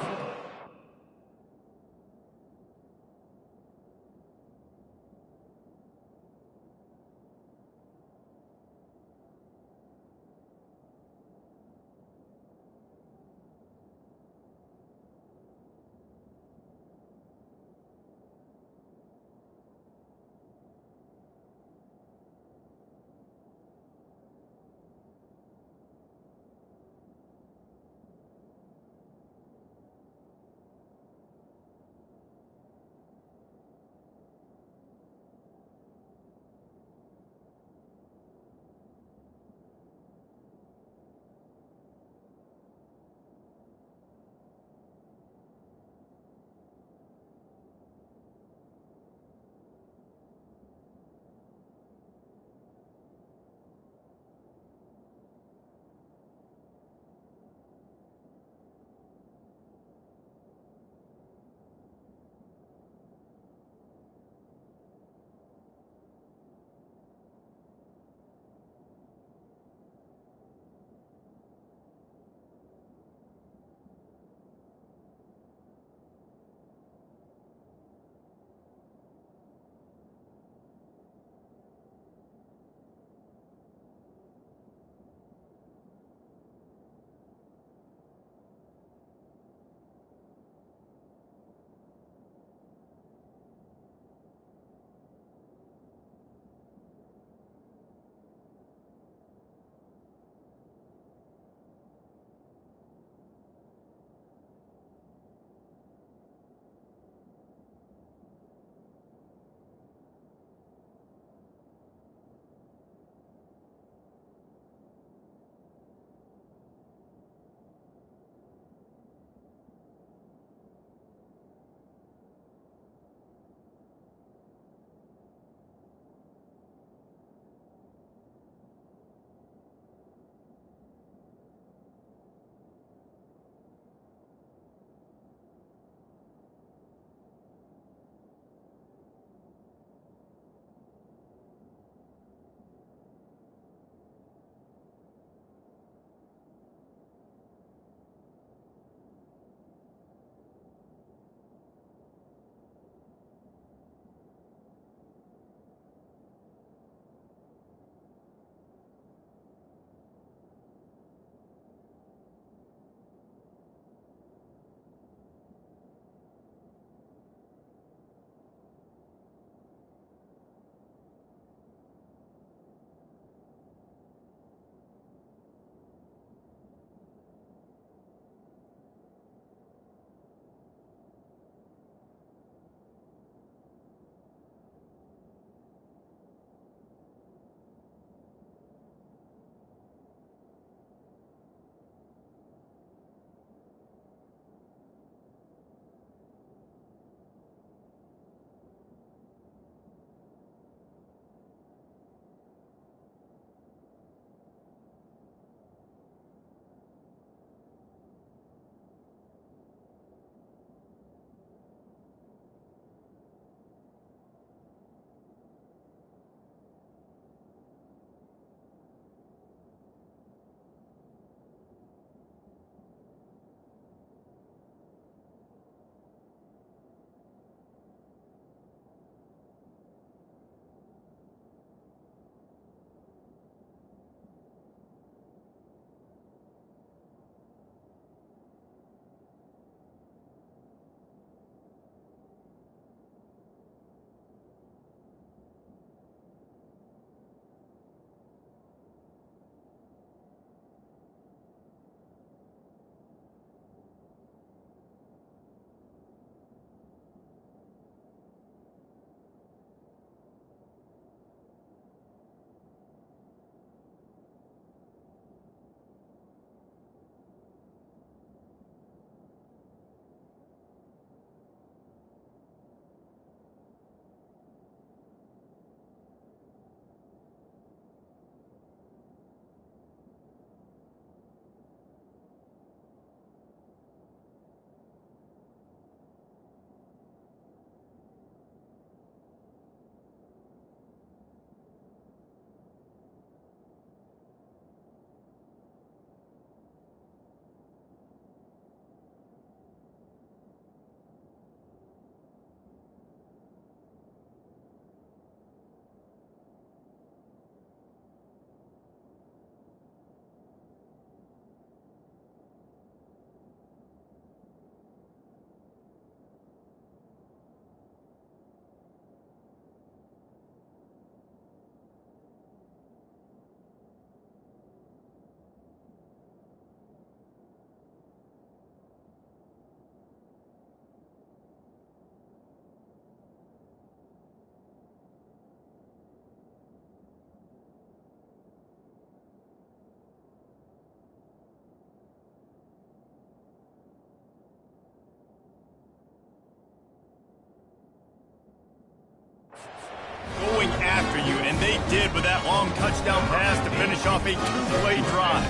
they did with that long touchdown pass to finish off a two-play drive.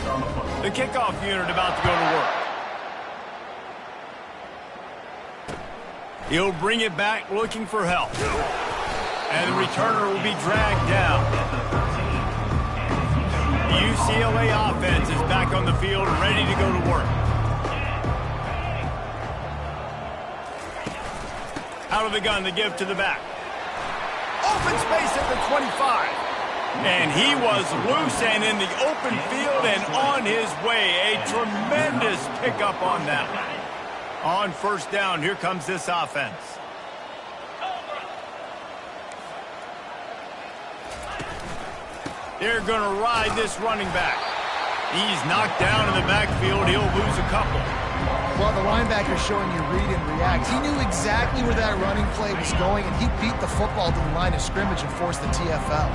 The kickoff unit about to go to work. He'll bring it back looking for help. And the returner will be dragged down. The UCLA offense is back on the field, ready to go to work. Out of the gun, the give to the back. Open space at the 25. And he was loose and in the open field and on his way. A tremendous pickup on that. On first down, here comes this offense. They're going to ride this running back. He's knocked down in the backfield. He'll lose a couple. Well, the linebacker's showing you read and react. He knew exactly where that running play was going, and he beat the football to the line of scrimmage and forced the TFL.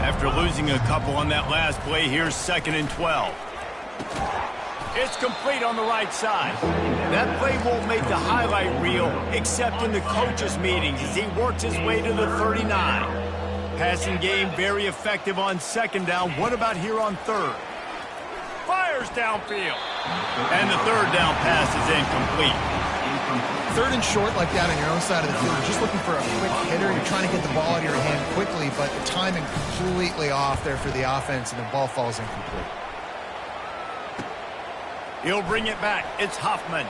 After losing a couple on that last play, here's 2nd and 12. It's complete on the right side. That play won't make the highlight reel, except in the coaches' meetings as he works his way to the 39. Passing game very effective on 2nd down. What about here on 3rd? Fires downfield. And the 3rd down pass is incomplete. 3rd and short like that on your own side of the field. You're just looking for a quick hitter. You're trying to get the ball out of your hand quickly, but the timing completely off there for the offense, and the ball falls incomplete. He'll bring it back. It's Hoffman.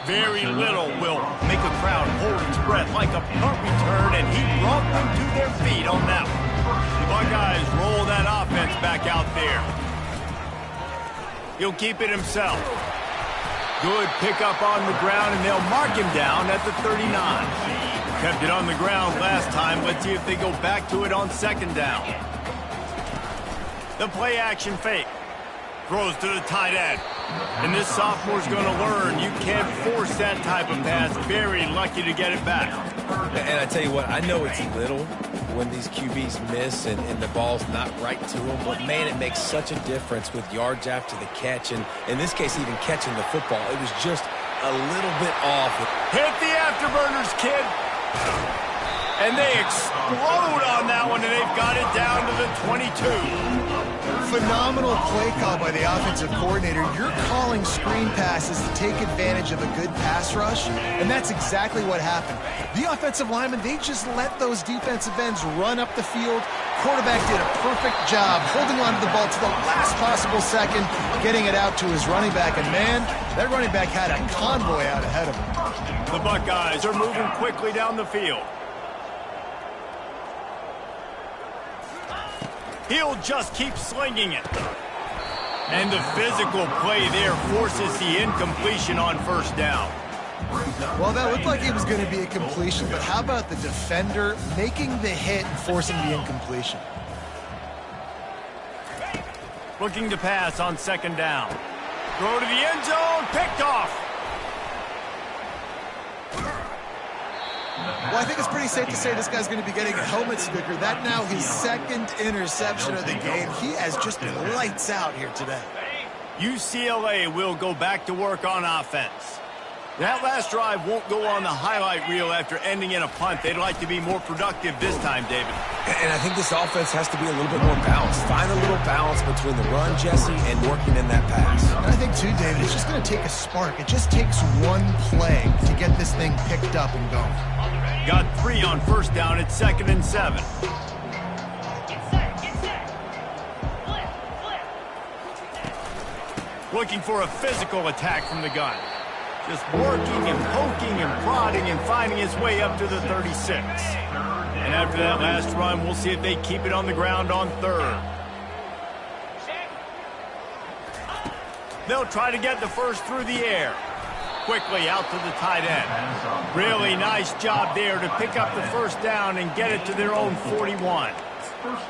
Very little will make a crowd hold its breath like a punt return, and he brought them to their feet on that one. The Buckeyes roll that offense back out there. He'll keep it himself. Good pickup on the ground, and they'll mark him down at the 39. Kept it on the ground last time. Let's see if they go back to it on 2nd down. The play action fake. Throws to the tight end. And this sophomore's going to learn you can't force that type of pass. Very lucky to get it back. And I tell you what, I know it's little when these QBs miss and the ball's not right to them, but man, it makes such a difference with yards after the catch, and in this case, even catching the football. It was just a little bit off. Hit the afterburners, kid. And they explode on that one, and they've got it down to the 22. Phenomenal play call by the offensive coordinator. You're calling screen passes to take advantage of a good pass rush, and that's exactly what happened. The offensive linemen, they just let those defensive ends run up the field. Quarterback did a perfect job holding on to the ball to the last possible second, getting it out to his running back, and man, that running back had a convoy out ahead of him. The Buckeyes are moving quickly down the field. He'll just keep slinging it. And the physical play there forces the incompletion on 1st down. Well, that looked like it was going to be a completion, but how about the defender making the hit and forcing the incompletion? Looking to pass on 2nd down. Throw to the end zone, picked off. Well, I think it's pretty safe to say this guy's going to be getting a helmet sticker. That now his 2nd interception of the game. He has just been lights out here today. UCLA will go back to work on offense. That last drive won't go on the highlight reel after ending in a punt. They'd like to be more productive this time, David. And I think this offense has to be a little bit more balanced. Find a little balance between the run, Jesse, and working in that pass. And I think, too, David, it's just going to take a spark. It just takes one play to get this thing picked up and going. Got 3 on 1st down. It's 2nd and 7. Looking for a physical attack from the gun. Just working and poking and prodding and finding his way up to the 36. And after that last run, we'll see if they keep it on the ground on 3rd. They'll try to get the first through the air. Quickly out to the tight end. Really nice job there to pick up the 1st down and get it to their own 41.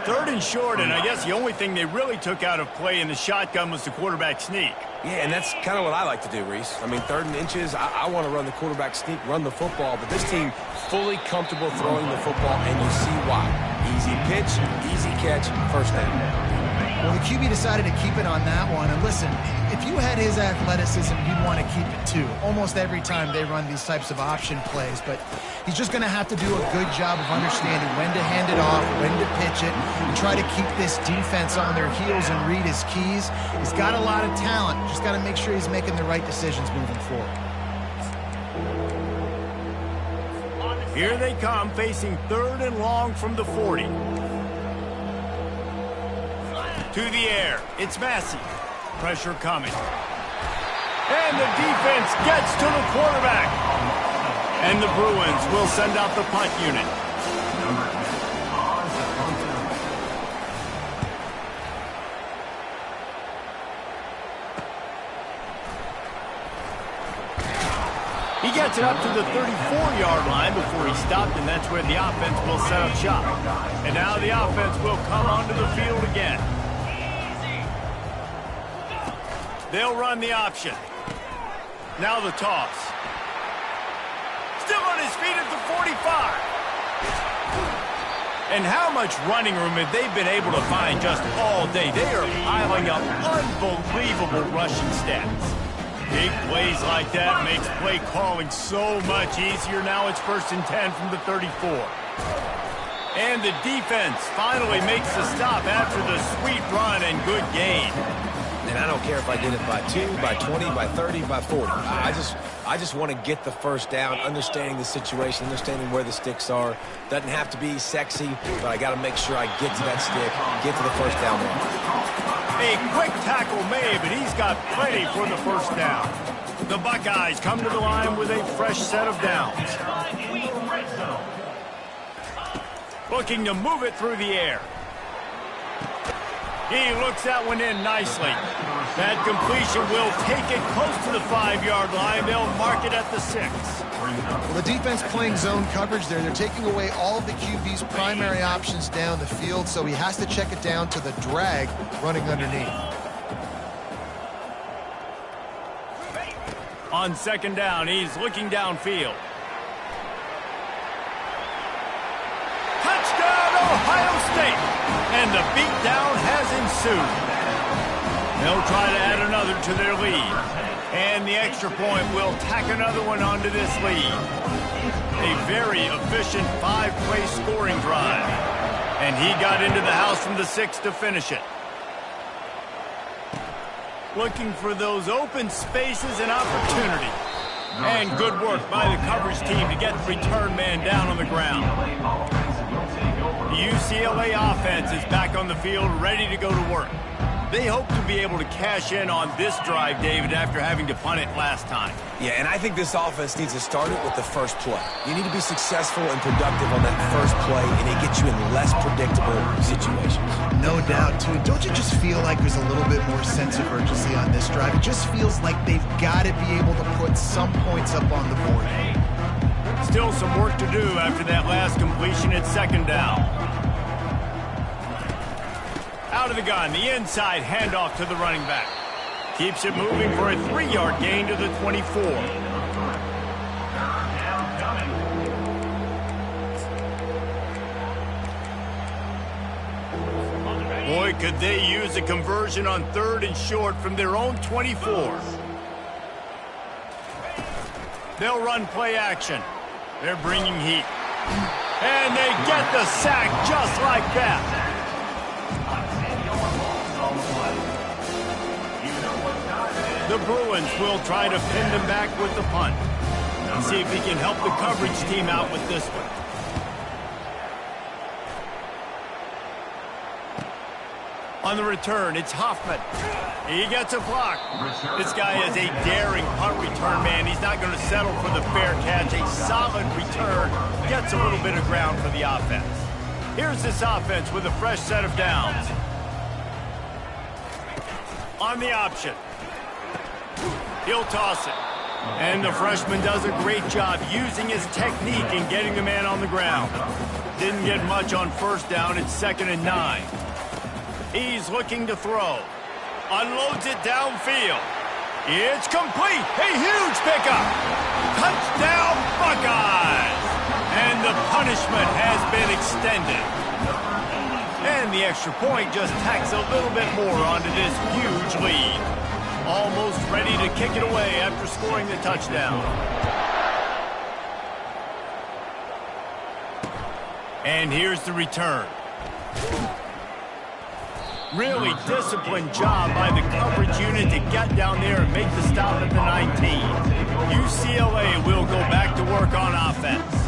3rd and short, and I guess the only thing they really took out of play in the shotgun was the quarterback sneak. Yeah, and that's kind of what I like to do, Reese. I mean, 3rd and inches, I want to run the quarterback sneak, run the football, but this team fully comfortable throwing the football, and you see why. Easy pitch, easy catch, 1st down. Well, the QB decided to keep it on that one. And listen, if you had his athleticism, you'd want to keep it too. Almost every time they run these types of option plays. But he's just going to have to do a good job of understanding when to hand it off, when to pitch it, and try to keep this defense on their heels and read his keys. He's got a lot of talent. Just got to make sure he's making the right decisions moving forward. Here they come, facing 3rd and long from the 40. To the air, it's Massey. Pressure coming. And the defense gets to the quarterback. And the Bruins will send out the punt unit. He gets it up to the 34-yard line before he stopped, and that's where the offense will set up shop. And now the offense will come onto the field again. They'll run the option. Now the toss. Still on his feet at the 45. And how much running room have they been able to find just all day? They are piling up unbelievable rushing stats. Big plays like that makes play calling so much easier. Now it's 1st and 10 from the 34. And the defense finally makes the stop after the sweet run and good gain. And I don't care if I did it by 2, by 20, by 30, by 40. I just want to get the first down, understanding the situation, understanding where the sticks are. Doesn't have to be sexy, but I got to make sure I get to that stick, get to the first down mark. A quick tackle made, but he's got plenty for the first down. The Buckeyes come to the line with a fresh set of downs. Looking to move it through the air. He looks that one in nicely. That completion will take it close to the 5-yard line. They'll mark it at the 6. Well, the defense playing zone coverage there. They're taking away all of the QB's primary options down the field, so he has to check it down to the drag running underneath. On 2nd down, he's looking downfield. Touchdown, Ohio State! And the beatdown has ensued. They'll try to add another to their lead. And the extra point will tack another one onto this lead. A very efficient 5-play scoring drive. And he got into the house from the 6 to finish it. Looking for those open spaces and opportunity. And good work by the coverage team to get the return man down on the ground. The UCLA offense is back on the field, ready to go to work. They hope to be able to cash in on this drive, David, after having to punt it last time. Yeah, and I think this offense needs to start it with the first play. You need to be successful and productive on that first play, and it gets you in less predictable situations. No doubt, too. Don't you just feel like there's a little bit more sense of urgency on this drive? It just feels like they've got to be able to put some points up on the board. Still some work to do after that last completion at 2nd down. Out of the gun, the inside handoff to the running back. Keeps it moving for a 3-yard gain to the 24. Boy, could they use a conversion on 3rd and short from their own 24. They'll run play action. They're bringing heat. And they get the sack just like that. The Bruins will try to pin them back with the punt. And see if he can help the coverage team out with this one. On the return, it's Hoffman. He gets a block. This guy is a daring punt return man. He's not going to settle for the fair catch. A solid return. Gets a little bit of ground for the offense. Here's this offense with a fresh set of downs. On the option. He'll toss it. And the freshman does a great job using his technique and getting the man on the ground. Didn't get much on 1st down. It's 2nd and 9. He's looking to throw. Unloads it downfield. It's complete. A huge pickup. Touchdown, Buckeyes. And the punishment has been extended. And And the extra point just tacks a little bit more onto this huge lead. Almost ready to kick it away after scoring the touchdown. And here's the return. Really disciplined job by the coverage unit to get down there and make the stop at the 19. UCLA will go back to work on offense.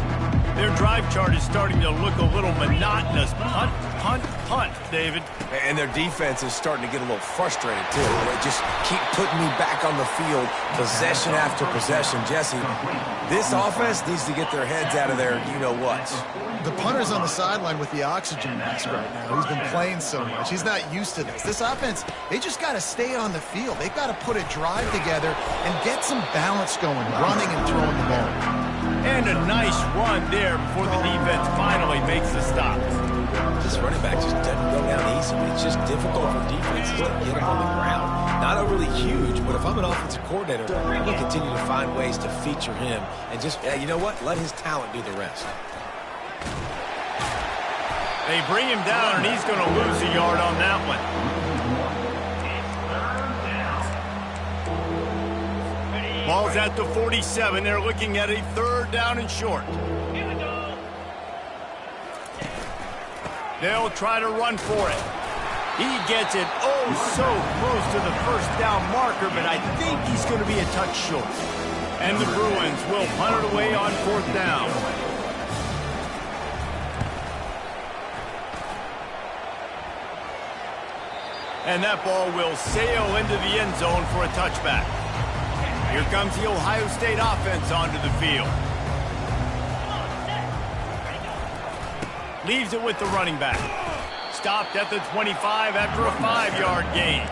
Their drive chart is starting to look a little monotonous. Punt, punt, punt, David. And their defense is starting to get a little frustrated, too. They just keep putting me back on the field, possession after possession. Jesse, this offense needs to get their heads out of their you-know-whats. The punter's on the sideline with the oxygen mask right now. He's been playing so much. He's not used to this. This offense, they just got to stay on the field. They've got to put a drive together and get some balance going, running and throwing the ball. And a nice run there before the defense finally makes the stop. This running back just doesn't go down easy. It's just difficult for defenses to get him on the ground. Not overly huge, but if I'm an offensive coordinator, I'm going to continue to find ways to feature him and just, you know what, let his talent do the rest. They bring him down, and he's going to lose a yard on that one. Ball's at the 47. They're looking at a 3rd down and short. They'll try to run for it. He gets it so close to the 1st down marker, but I think he's going to be a touch short. And the Bruins will punt it away on 4th down. And that ball will sail into the end zone for a touchback. Here comes the Ohio State offense onto the field. Leaves it with the running back. Stopped at the 25 after a 5-yard gain.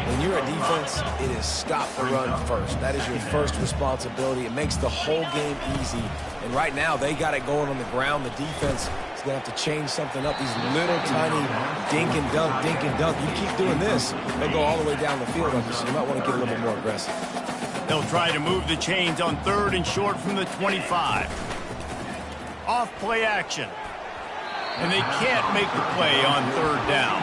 When you're a defense, it is stop the run first. That is your first responsibility. It makes the whole game easy. And right now, they got it going on the ground. The defense is going to have to change something up. These little tiny dink and dunk, dink and dunk. You keep doing this, they'll go all the way down the field on you, so you might want to get a little bit more aggressive. They'll try to move the chains on 3rd and short from the 25. Off play action. And they can't make the play on 3rd down.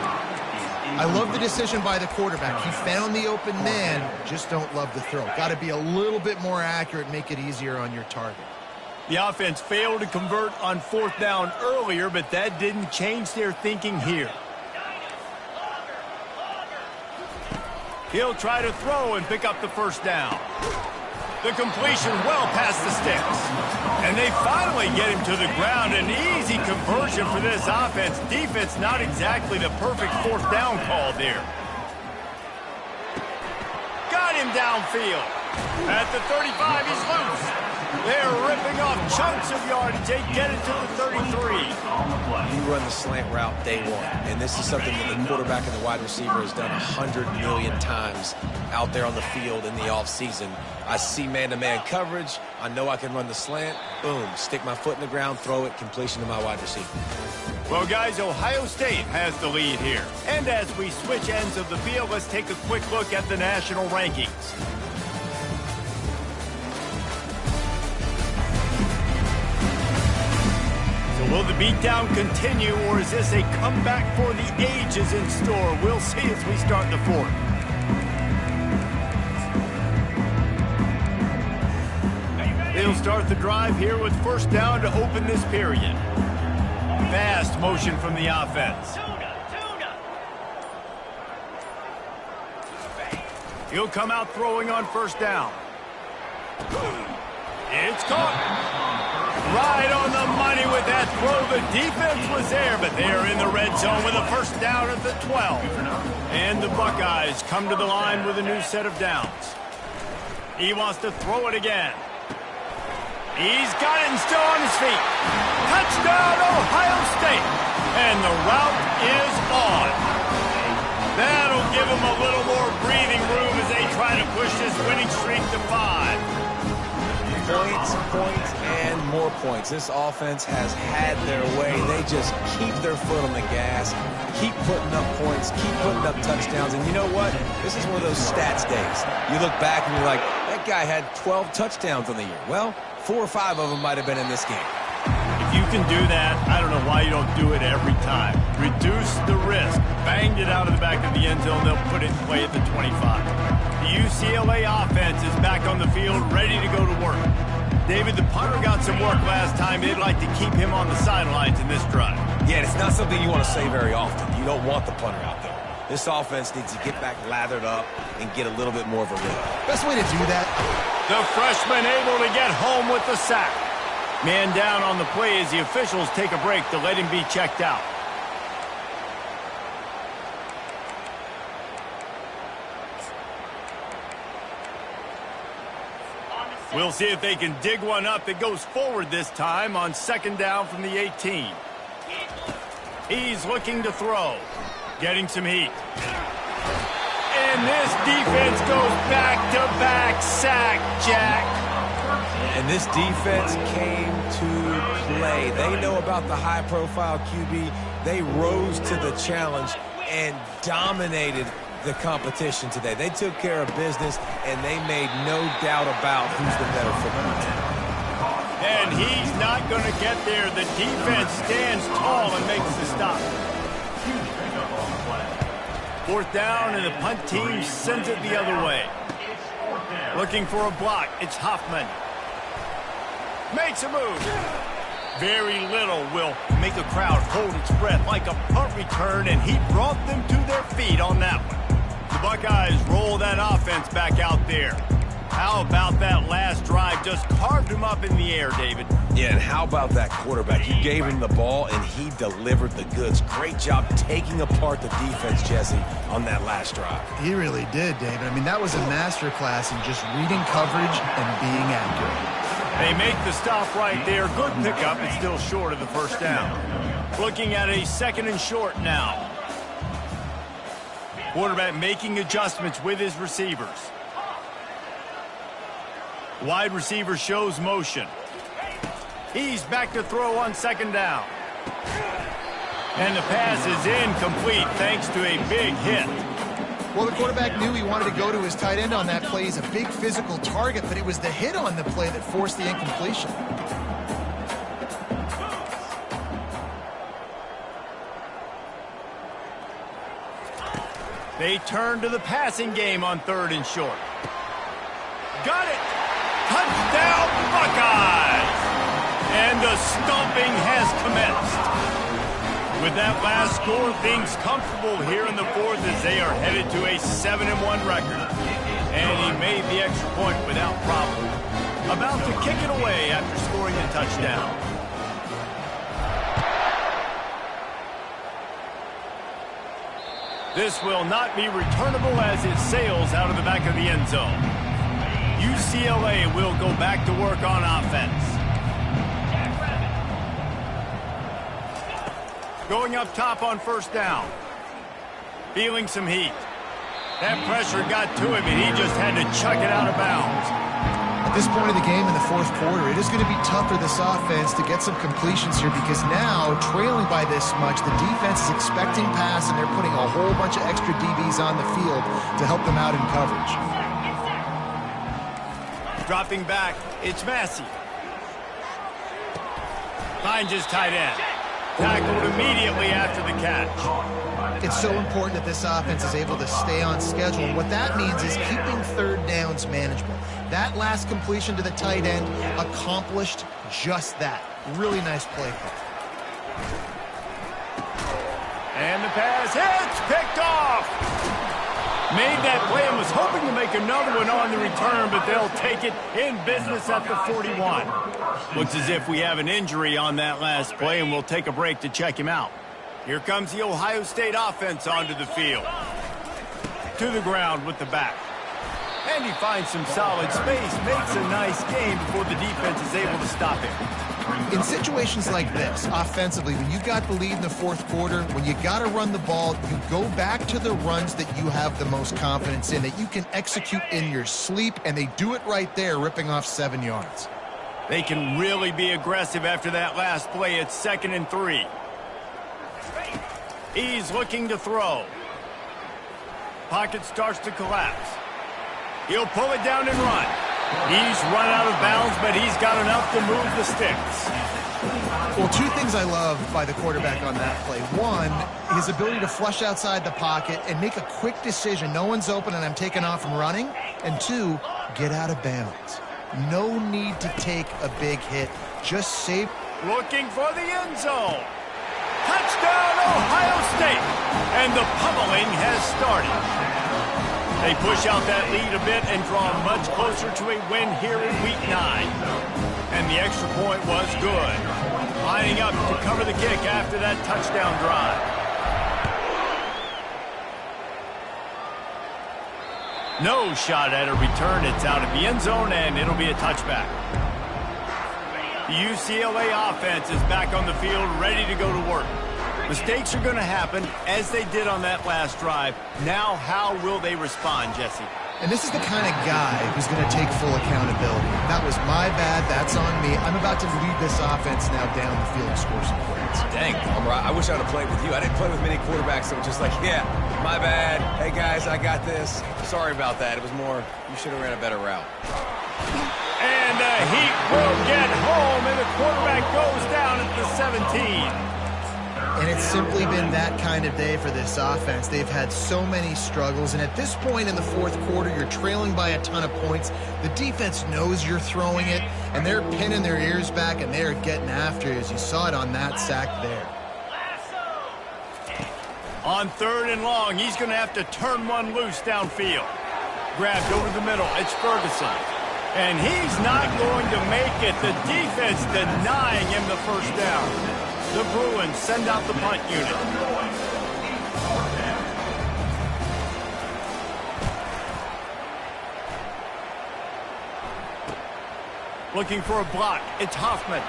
I love the decision by the quarterback. He found the open man, just don't love the throw. Got to be a little bit more accurate, make it easier on your target. The offense failed to convert on 4th down earlier, but that didn't change their thinking here. He'll try to throw and pick up the 1st down. The completion well past the sticks. And they finally get him to the ground. An easy conversion for this offense. Defense not exactly the perfect 4th down call there. Got him downfield. At the 35, he's loose. They're ripping off chunks of yardage. They get it to the 33. You run the slant route day one, and this is something that the quarterback and the wide receiver has done 100 million times out there on the field in the offseason. I see man-to-man coverage. I know I can run the slant. Boom, stick my foot in the ground, throw it, completion to my wide receiver. Well, guys, Ohio State has the lead here. And as we switch ends of the field, let's take a quick look at the national rankings. Will the beatdown continue, or is this a comeback for the ages in store? We'll see as we start the 4th. They'll start the drive here with 1st down to open this period. Fast motion from the offense. He'll come out throwing on 1st down. It's caught. Right on the money with that throw. The defense was there, but they're in the red zone with a 1st down at the 12. And the Buckeyes come to the line with a new set of downs. He wants to throw it again. He's got it and still on his feet. Touchdown, Ohio State. And the route is on. That'll give them a little more breathing room as they try to push this winning streak to 5. Points, points, and more points. This offense has had their way. They just keep their foot on the gas, keep putting up points, keep putting up touchdowns. And you know what? This is one of those stats days. You look back and you're like, that guy had 12 touchdowns on the year. Well, 4 or 5 of them might have been in this game. If you can do that, I don't know why you don't do it every time. Reduce the risk. Banged it out of the back of the end zone. They'll put it in play at the 25. The UCLA offense is back on the field, ready to go to work. David, the punter got some work last time. They'd like to keep him on the sidelines in this drive. Yeah, it's not something you want to say very often. You don't want the punter out there. This offense needs to get back lathered up and get a little bit more of a rhythm. Best way to do that. The freshman able to get home with the sack. Man down on the play as the officials take a break to let him be checked out. We'll see if they can dig one up that goes forward this time on second down from the 18. He's looking to throw. Getting some heat. And this defense goes back-to-back sack, Jack. And this defense came to play. They know about the high-profile QB. They rose to the challenge and dominated the competition today. They took care of business, and they made no doubt about who's the better football team. And he's not going to get there. The defense stands tall and makes the stop. Fourth down, and the punt team sends it the other way. Looking for a block. It's Hoffman. Makes a move. Very little will make a crowd hold its breath like a punt return, and he brought them to their feet on that one. The Buckeyes roll that offense back out there. How about that last drive? Just carved him up in the air, David. Yeah, and how about that quarterback? You gave him the ball, and he delivered the goods. Great job taking apart the defense, Jesse, on that last drive. He really did, David. I mean, that was a masterclass in just reading coverage and being accurate. They make the stop right there. Good pickup. It's still short of the first down. Looking at a second and short now. Quarterback making adjustments with his receivers. Wide receiver shows motion. He's back to throw on second down. And the pass is incomplete thanks to a big hit. Well, the quarterback knew he wanted to go to his tight end on that play. He's a big physical target, but it was the hit on the play that forced the incompletion. They turn to the passing game on third and short. Got it! Touchdown, Buckeyes! And the stomping has commenced. With that last score, things comfortable here in the fourth as they are headed to a 7-1 record. And he made the extra point without problem. About to kick it away after scoring a touchdown. This will not be returnable as it sails out of the back of the end zone. UCLA will go back to work on offense. Going up top on first down. Feeling some heat. That pressure got to him, and he just had to chuck it out of bounds. At this point of the game in the fourth quarter, it is going to be tough for this offense to get some completions here because now, trailing by this much, the defense is expecting pass, and they're putting a whole bunch of extra DBs on the field to help them out in coverage. Dropping back, it's Massey. Finds his tight end. Tackled immediately after the catch. It's so important that this offense is able to stay on schedule. And what that means is keeping third downs manageable. That last completion to the tight end accomplished just that. Really nice play. And the pass hits, picked off. Made that play and was hoping to make another one on the return, but they'll take it in business at the 41. Looks as if we have an injury on that last play, and we'll take a break to check him out. Here comes the Ohio State offense onto the field. To the ground with the back. And he finds some solid space, makes a nice game before the defense is able to stop him. In situations like this, offensively, when you've got the lead in the fourth quarter, when you got to run the ball, you go back to the runs that you have the most confidence in, that you can execute in your sleep, and they do it right there, ripping off 7 yards. They can really be aggressive after that last play. It's 2nd and 3. He's looking to throw. Pocket starts to collapse. He'll pull it down and run. He's run out of bounds, but he's got enough to move the sticks. Well, two things I love by the quarterback on that play. One, his ability to flush outside the pocket and make a quick decision. No one's open and I'm taking off and running. And two, get out of bounds. No need to take a big hit. Just save. Looking for the end zone. Touchdown, Ohio State. And the pummeling has started. They push out that lead a bit and draw much closer to a win here in Week 9. And the extra point was good. Lining up to cover the kick after that touchdown drive. No shot at a return. It's out of the end zone, and it'll be a touchback. The UCLA offense is back on the field, ready to go to work. Mistakes are going to happen, as they did on that last drive. Now, how will they respond, Jesse? And this is the kind of guy who's going to take full accountability. That was my bad. That's on me. I'm about to lead this offense now down the field and score some points. Dang, I wish I would have played with you. I didn't play with many quarterbacks that were just like, yeah, my bad. Hey, guys, I got this. Sorry about that. It was more, you should have ran a better route. And the heat will get home, and the quarterback goes down at the 17. And it's simply been that kind of day for this offense. They've had so many struggles, and at this point in the fourth quarter, you're trailing by a ton of points. The defense knows you're throwing it, and they're pinning their ears back, and they're getting after it, as you saw it on that sack there. On 3rd and long, he's going to have to turn one loose downfield. Grabbed over the middle. It's Ferguson. And he's not going to make it. The defense denying him the first down. The Bruins send out the punt unit. Looking for a block. It's Hoffman.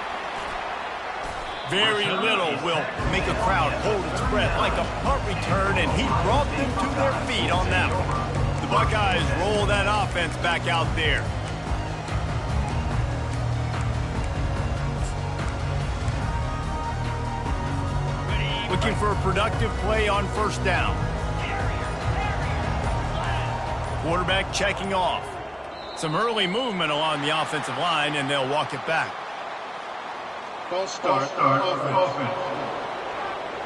Very little will make a crowd hold its breath like a punt return, and he brought them to their feet on that one. The Buckeyes roll that offense back out there. Looking for a productive play on first down. Quarterback checking off. Some early movement along the offensive line, and they'll walk it back. False start, offense.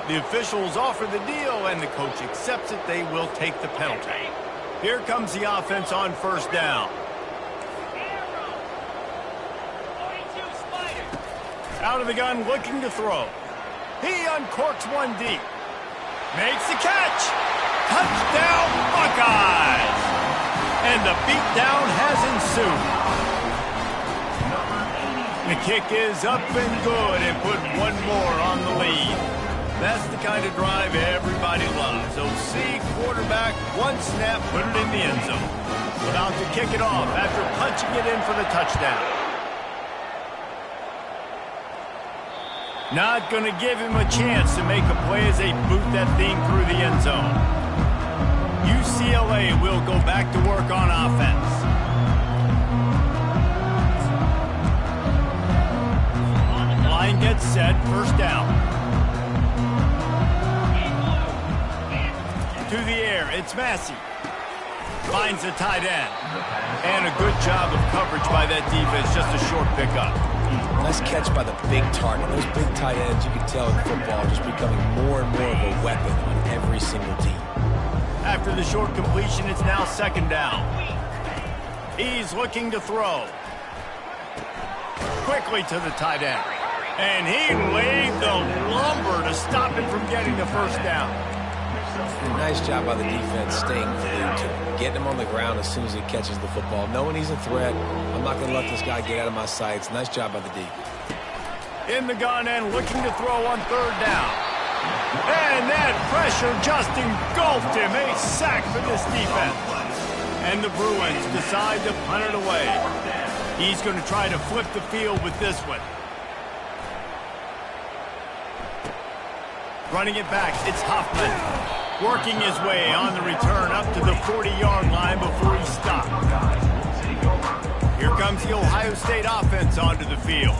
The officials offer the deal, and the coach accepts it. They will take the penalty. Here comes the offense on first down. Out of the gun, looking to throw. He uncorks one deep. Makes the catch. Touchdown, Buckeyes! And the beatdown has ensued. The kick is up and good and put one more on the lead. That's the kind of drive everybody loves. OC quarterback, one snap, put it in the end zone. About to kick it off after punching it in for the touchdown. Not going to give him a chance to make a play as they boot that thing through the end zone. UCLA will go back to work on offense. Line gets set, first down. To the air, it's Massey. Finds the tight end. And a good job of coverage by that defense, just a short pickup. Nice catch by the big target. Those big tight ends, you can tell in football, just becoming more and more of a weapon on every single team. After the short completion, it's now second down. He's looking to throw. Quickly to the tight end. And he laid the lumber to stop him from getting the first down. Nice job by the defense staying glued to him, getting him on the ground as soon as he catches the football, knowing he's a threat. I'm not going to let this guy get out of my sights. Nice job by the D. In the gun and looking to throw on third down. And that pressure just engulfed him. A sack for this defense. And the Bruins decide to punt it away. He's going to try to flip the field with this one. Running it back, it's Hoffman. Working his way on the return up to the 40-yard line before he stopped. Here comes the Ohio State offense onto the field.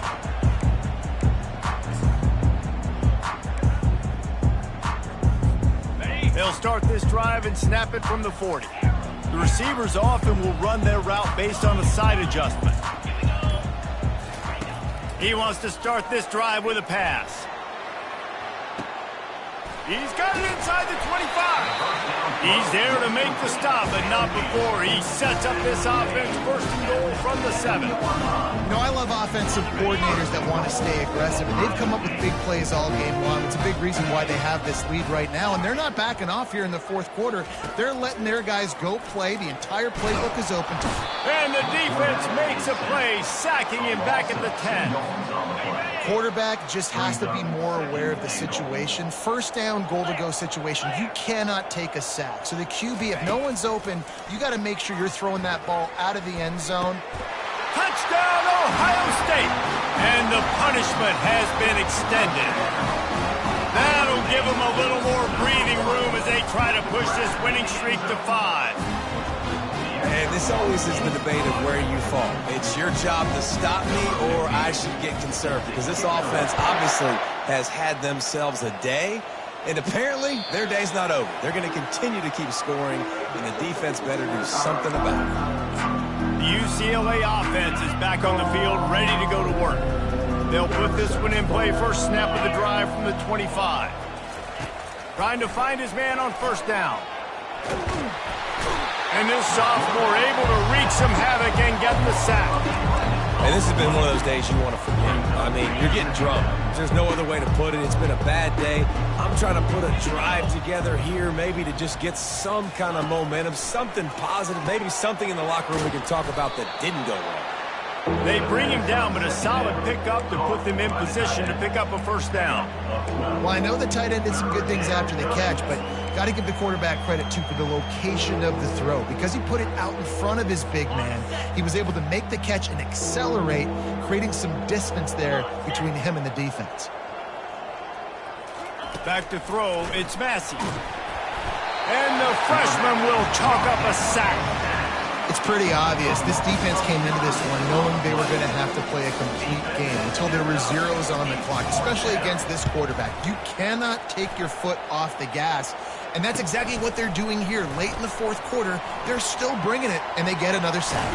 They'll start this drive and snap it from the 40. The receivers often will run their route based on a side adjustment. He wants to start this drive with a pass. He's got it inside the 25. He's there to make the stop, but not before he sets up this offense first and goal from the 7. You know, I love offensive coordinators that want to stay aggressive, and they've come up with big plays all game long. It's a big reason why they have this lead right now, and they're not backing off here in the fourth quarter. They're letting their guys go play. The entire playbook is open to them. And the defense makes a play, sacking him back at the 10. Quarterback just has to be more aware of the situation. First down, goal-to-go situation. You cannot take a sack. So the QB, if no one's open, you got to make sure you're throwing that ball out of the end zone. Touchdown, Ohio State! And the punishment has been extended. That'll give them a little more breathing room as they try to push this winning streak to 5. And this always is the debate of where you fall. It's your job to stop me or I should get conserved, because this offense obviously has had themselves a day, and apparently their day's not over. They're going to continue to keep scoring, and the defense better do something about it. The UCLA offense is back on the field, ready to go to work. They'll put this one in play first snap of the drive from the 25. Trying to find his man on first down. And this sophomore able to wreak some havoc and get the sack. And this has been one of those days you want to forget. I mean, you're getting drunk. There's no other way to put it. It's been a bad day. I'm trying to put a drive together here, maybe to just get some kind of momentum, something positive, maybe something in the locker room we can talk about that didn't go wrong. They bring him down, but a solid pickup to put them in position to pick up a first down. Well, I know the tight end did some good things after the catch, but got to give the quarterback credit, too, for the location of the throw. Because he put it out in front of his big man, he was able to make the catch and accelerate, creating some distance there between him and the defense. Back to throw, it's Massey. And the freshman will chalk up a sack. It's pretty obvious. This defense came into this one knowing they were going to have to play a complete game until there were zeros on the clock, especially against this quarterback. You cannot take your foot off the gas, and that's exactly what they're doing here. Late in the fourth quarter, they're still bringing it, and they get another sack.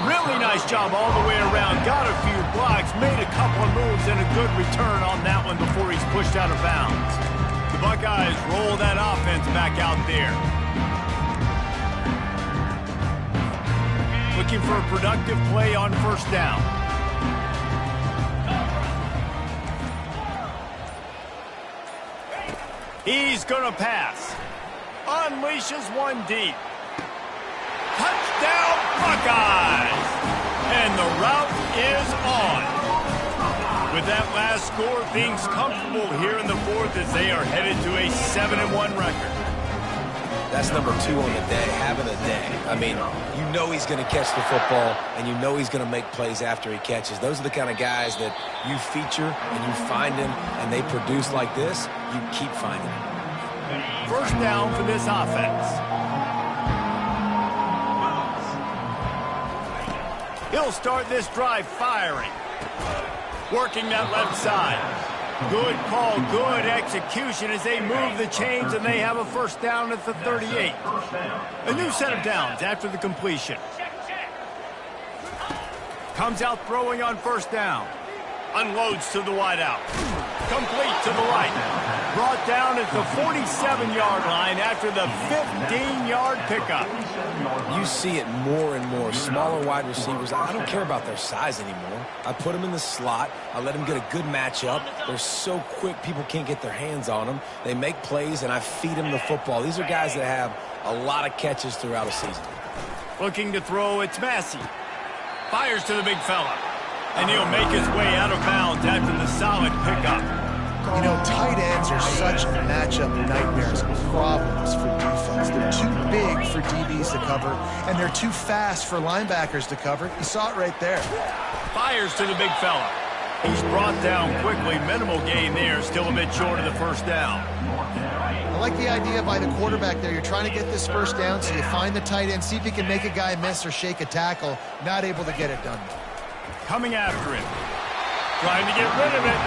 Really nice job all the way around. Got a few blocks, made a couple of moves, and a good return on that one before he's pushed out of bounds. The Buckeyes roll that offense back out there. Looking for a productive play on first down. He's going to pass. Unleashes one deep. Touchdown, Buckeyes! And the route is on. With that last score, things comfortable here in the fourth as they are headed to a 7-1 record. That's number 2 on the day, having a day. I mean, you know he's going to catch the football, and you know he's going to make plays after he catches. Those are the kind of guys that you feature and you find them, and they produce like this, you keep finding them. First down for this offense. He'll start this drive firing. Working that left side. Good call, good execution as they move the chains, and they have a first down at the 38. A new set of downs after the completion. Comes out throwing on first down. Unloads to the wideout. Complete to the right. Brought down at the 47-yard line after the 15-yard pickup. You see it more and more. Smaller wide receivers, I don't care about their size anymore. I put them in the slot. I let them get a good matchup. They're so quick, people can't get their hands on them. They make plays, and I feed them the football. These are guys that have a lot of catches throughout a season. Looking to throw, it's Massey. Fires to the big fella. And he'll make his way out of bounds after the solid pickup. You know, tight ends are such matchup nightmares and problems for defense. They're too big for DBs to cover, and they're too fast for linebackers to cover. You saw it right there. Fires to the big fella. He's brought down quickly. Minimal gain there. Still a bit short of the first down. I like the idea by the quarterback there. You're trying to get this first down, so you find the tight end, see if you can make a guy miss or shake a tackle. Not able to get it done. Coming after him. Trying to get rid of it.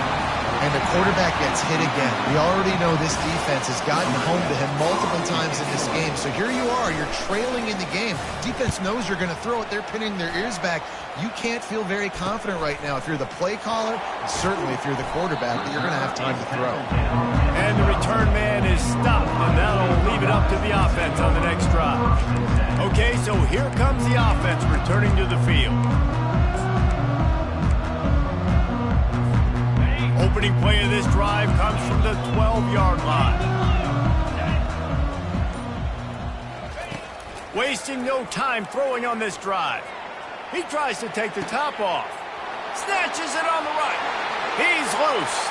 And the quarterback gets hit again. We already know this defense has gotten home to him multiple times in this game. So here you are, you're trailing in the game. Defense knows you're going to throw it. They're pinning their ears back. You can't feel very confident right now if you're the play caller, and certainly if you're the quarterback, that you're going to have time to throw. And the return man is stopped, and that'll leave it up to the offense on the next drive. Okay, so here comes the offense returning to the field. Opening play of this drive comes from the 12-yard line. Wasting no time throwing on this drive. He tries to take the top off. Snatches it on the right. He's loose.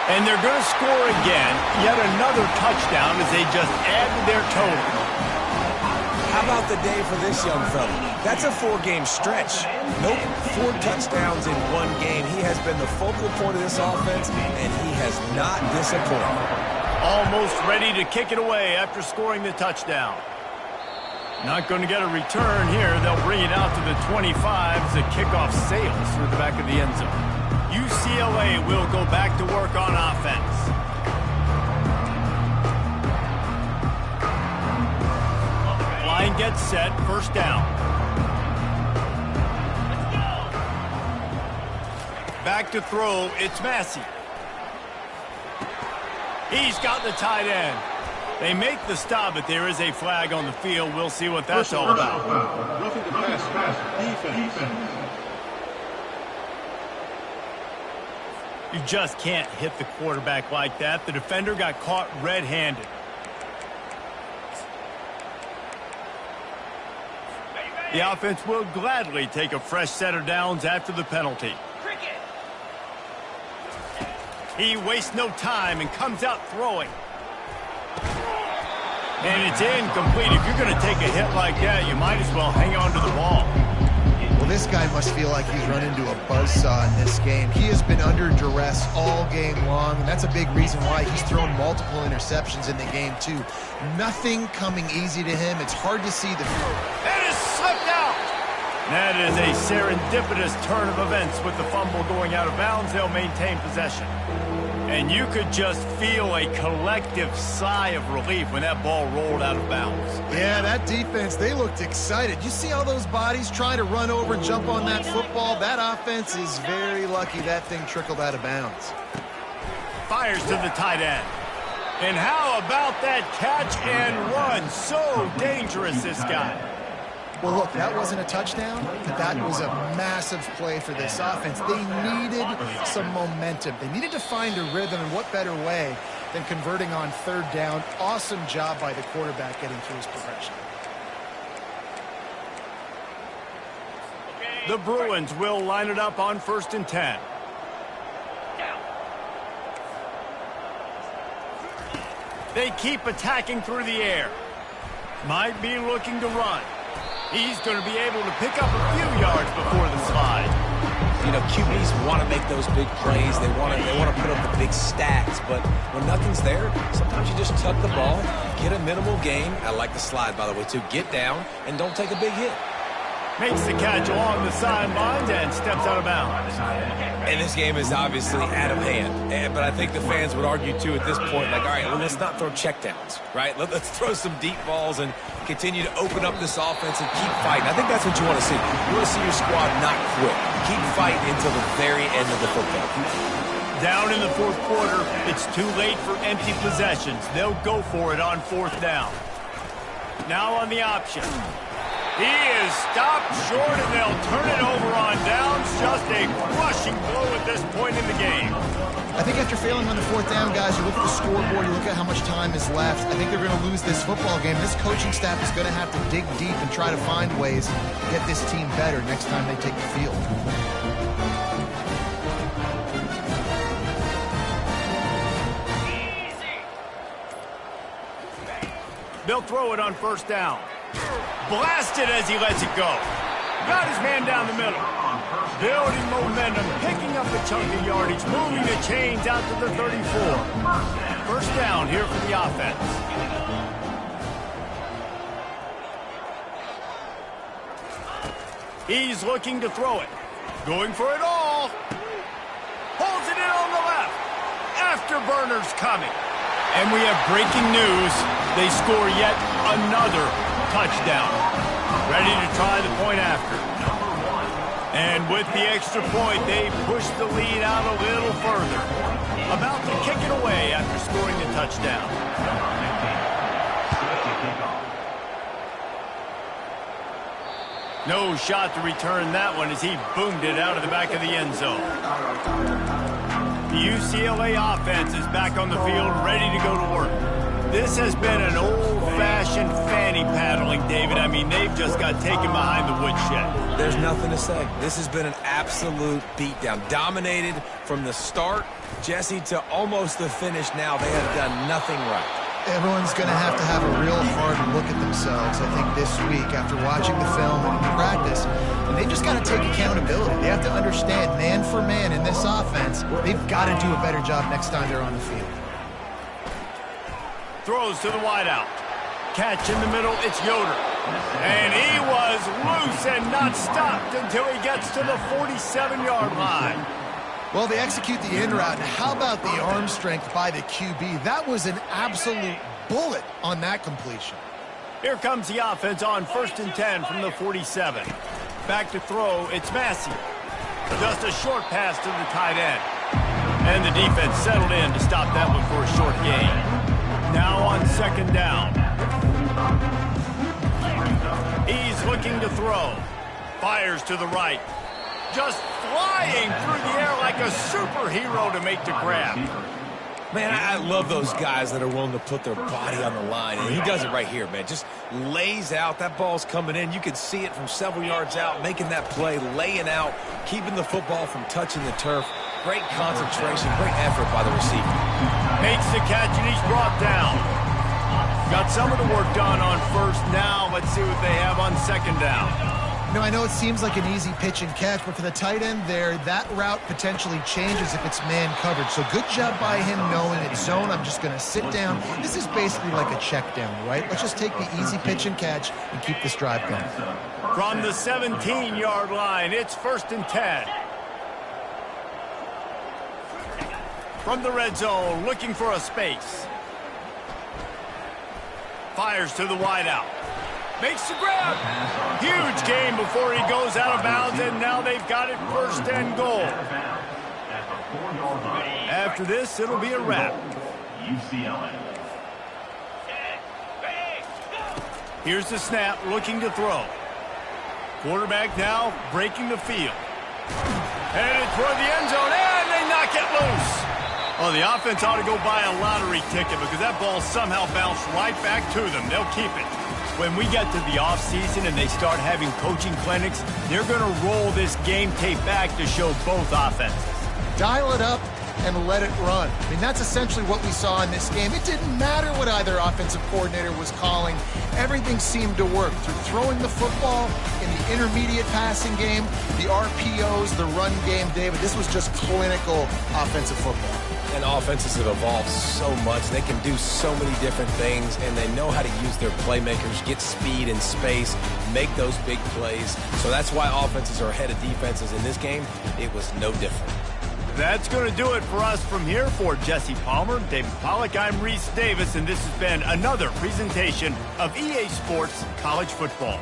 And they're going to score again. Yet another touchdown as they just add to their total. How about the day for this young fella? That's a 4-game stretch. Nope, 4 touchdowns in 1 game. He has been the focal point of this offense, and he has not disappointed. Almost ready to kick it away after scoring the touchdown. Not going to get a return here. They'll bring it out to the 25 as the kickoff sails through the back of the end zone. UCLA will go back to work on offense. Line gets set, first down. Back to throw, it's Massey. He's got the tight end. They make the stop, but there is a flag on the field. We'll see what that's all about. Roughing the pass. Defense. You just can't hit the quarterback like that. The defender got caught red-handed. The offense will gladly take a fresh set of downs after the penalty. He wastes no time and comes out throwing. And it's incomplete. If you're going to take a hit like that, you might as well hang on to the ball. Well, this guy must feel like he's run into a buzzsaw in this game. He has been under duress all game long, and that's a big reason why he's thrown multiple interceptions in the game, too. Nothing coming easy to him. It's hard to see the... It is slipped out! That is a serendipitous turn of events with the fumble going out of bounds. They'll maintain possession. And you could just feel a collective sigh of relief when that ball rolled out of bounds. Yeah, that defense, they looked excited. You see all those bodies trying to run over and jump on that football? That offense is very lucky that thing trickled out of bounds. Fires to the tight end. And how about that catch and run? So dangerous, this guy. Well, look, that wasn't a touchdown, but that was a massive play for this offense. They needed some momentum. They needed to find a rhythm, and what better way than converting on 3rd down. Awesome job by the quarterback getting through his progression. The Bruins will line it up on 1st and 10. They keep attacking through the air. Might be looking to run. He's going to be able to pick up a few yards before the slide. You know, QBs want to make those big plays. They want to put up the big stats. But when nothing's there, sometimes you just tuck the ball, get a minimal gain. I like the slide, by the way, too. Get down and don't take a big hit. Makes the catch along the sidelines and steps out of bounds. And this game is obviously out of hand. But I think the fans would argue, too, at this point, like, all right, well, let's not throw checkdowns, right? Let's throw some deep balls and continue to open up this offense and keep fighting. I think that's what you want to see. You want to see your squad not quit. Keep fighting until the very end of the football. Down in the 4th quarter, it's too late for empty possessions. They'll go for it on 4th down. Now on the option. He is stopped short, and they'll turn it over on downs. Just a crushing blow at this point in the game. I think after failing on the 4th down, guys, you look at the scoreboard, you look at how much time is left. I think they're going to lose this football game. This coaching staff is going to have to dig deep and try to find ways to get this team better next time they take the field. They'll throw it on 1st down. Blasted as he lets it go. Got his man down the middle. Building momentum, picking up a chunk of yardage, moving the chains out to the 34. 1st down here for the offense. He's looking to throw it. Going for it all. Holds it in on the left. afterburners coming. And we have breaking news. They score yet another touchdown. Ready to try the point after. And with the extra point, they push the lead out a little further. About to kick it away after scoring the touchdown. No shot to return that one as he boomed it out of the back of the end zone. The UCLA offense is back on the field, ready to go to work. This has been an old-fashioned fanny paddling, David. I mean, they've just got taken behind the woodshed. There's nothing to say. This has been an absolute beatdown. Dominated from the start, Jesse, to almost the finish now. They have done nothing right. Everyone's going to have a real hard look at themselves, I think, this week after watching the film and in practice. And they've just got to take accountability. They have to understand, man for man in this offense, they've got to do a better job next time they're on the field. Throws to the wideout. Catch in the middle, it's Yoder. And he was loose and not stopped until he gets to the 47-yard line. Well, they execute the in route. How about the arm strength by the QB? That was an absolute bullet on that completion. Here comes the offense on 1st and 10 from the 47. Back to throw, it's Massey. Just a short pass to the tight end. And the defense settled in to stop that one for a short gain. Now on 2nd down. He's looking to throw. Fires to the right. Just flying through the air like a superhero to make the grab. Man, I love those guys that are willing to put their body on the line. And he does it right here, man. Just lays out. That ball's coming in. You can see it from several yards out, making that play, laying out, keeping the football from touching the turf. Great concentration, great effort by the receiver. Makes the catch, and he's brought down. Got some of the work done on 1st. Now let's see what they have on 2nd down. You know, I know it seems like an easy pitch and catch, but for the tight end there, that route potentially changes if it's man covered. So good job by him knowing it's zone. I'm just going to sit down. This is basically like a check down, right? Let's just take the easy pitch and catch and keep this drive going. From the 17-yard line, it's 1st and 10. From the red zone, looking for a space. Fires to the wideout. Makes the grab. Huge gain before he goes out of bounds, and now they've got it 1st and goal. After this, it'll be a wrap. Here's the snap, looking to throw. Quarterback now breaking the field. Headed toward the end zone, and they knock it loose. Oh, the offense ought to go buy a lottery ticket because that ball somehow bounced right back to them. They'll keep it. When we get to the offseason and they start having coaching clinics, they're going to roll this game tape back to show both offenses. Dial it up and let it run. I mean, that's essentially what we saw in this game. It didn't matter what either offensive coordinator was calling. Everything seemed to work through throwing the football in the intermediate passing game, the RPOs, the run game, David. This was just clinical offensive football. And offenses have evolved so much. They can do so many different things, and they know how to use their playmakers, get speed and space, make those big plays. So that's why offenses are ahead of defenses. In this game, it was no different. That's going to do it for us from here. For Jesse Palmer, David Pollack, I'm Reese Davis, and this has been another presentation of EA Sports College Football.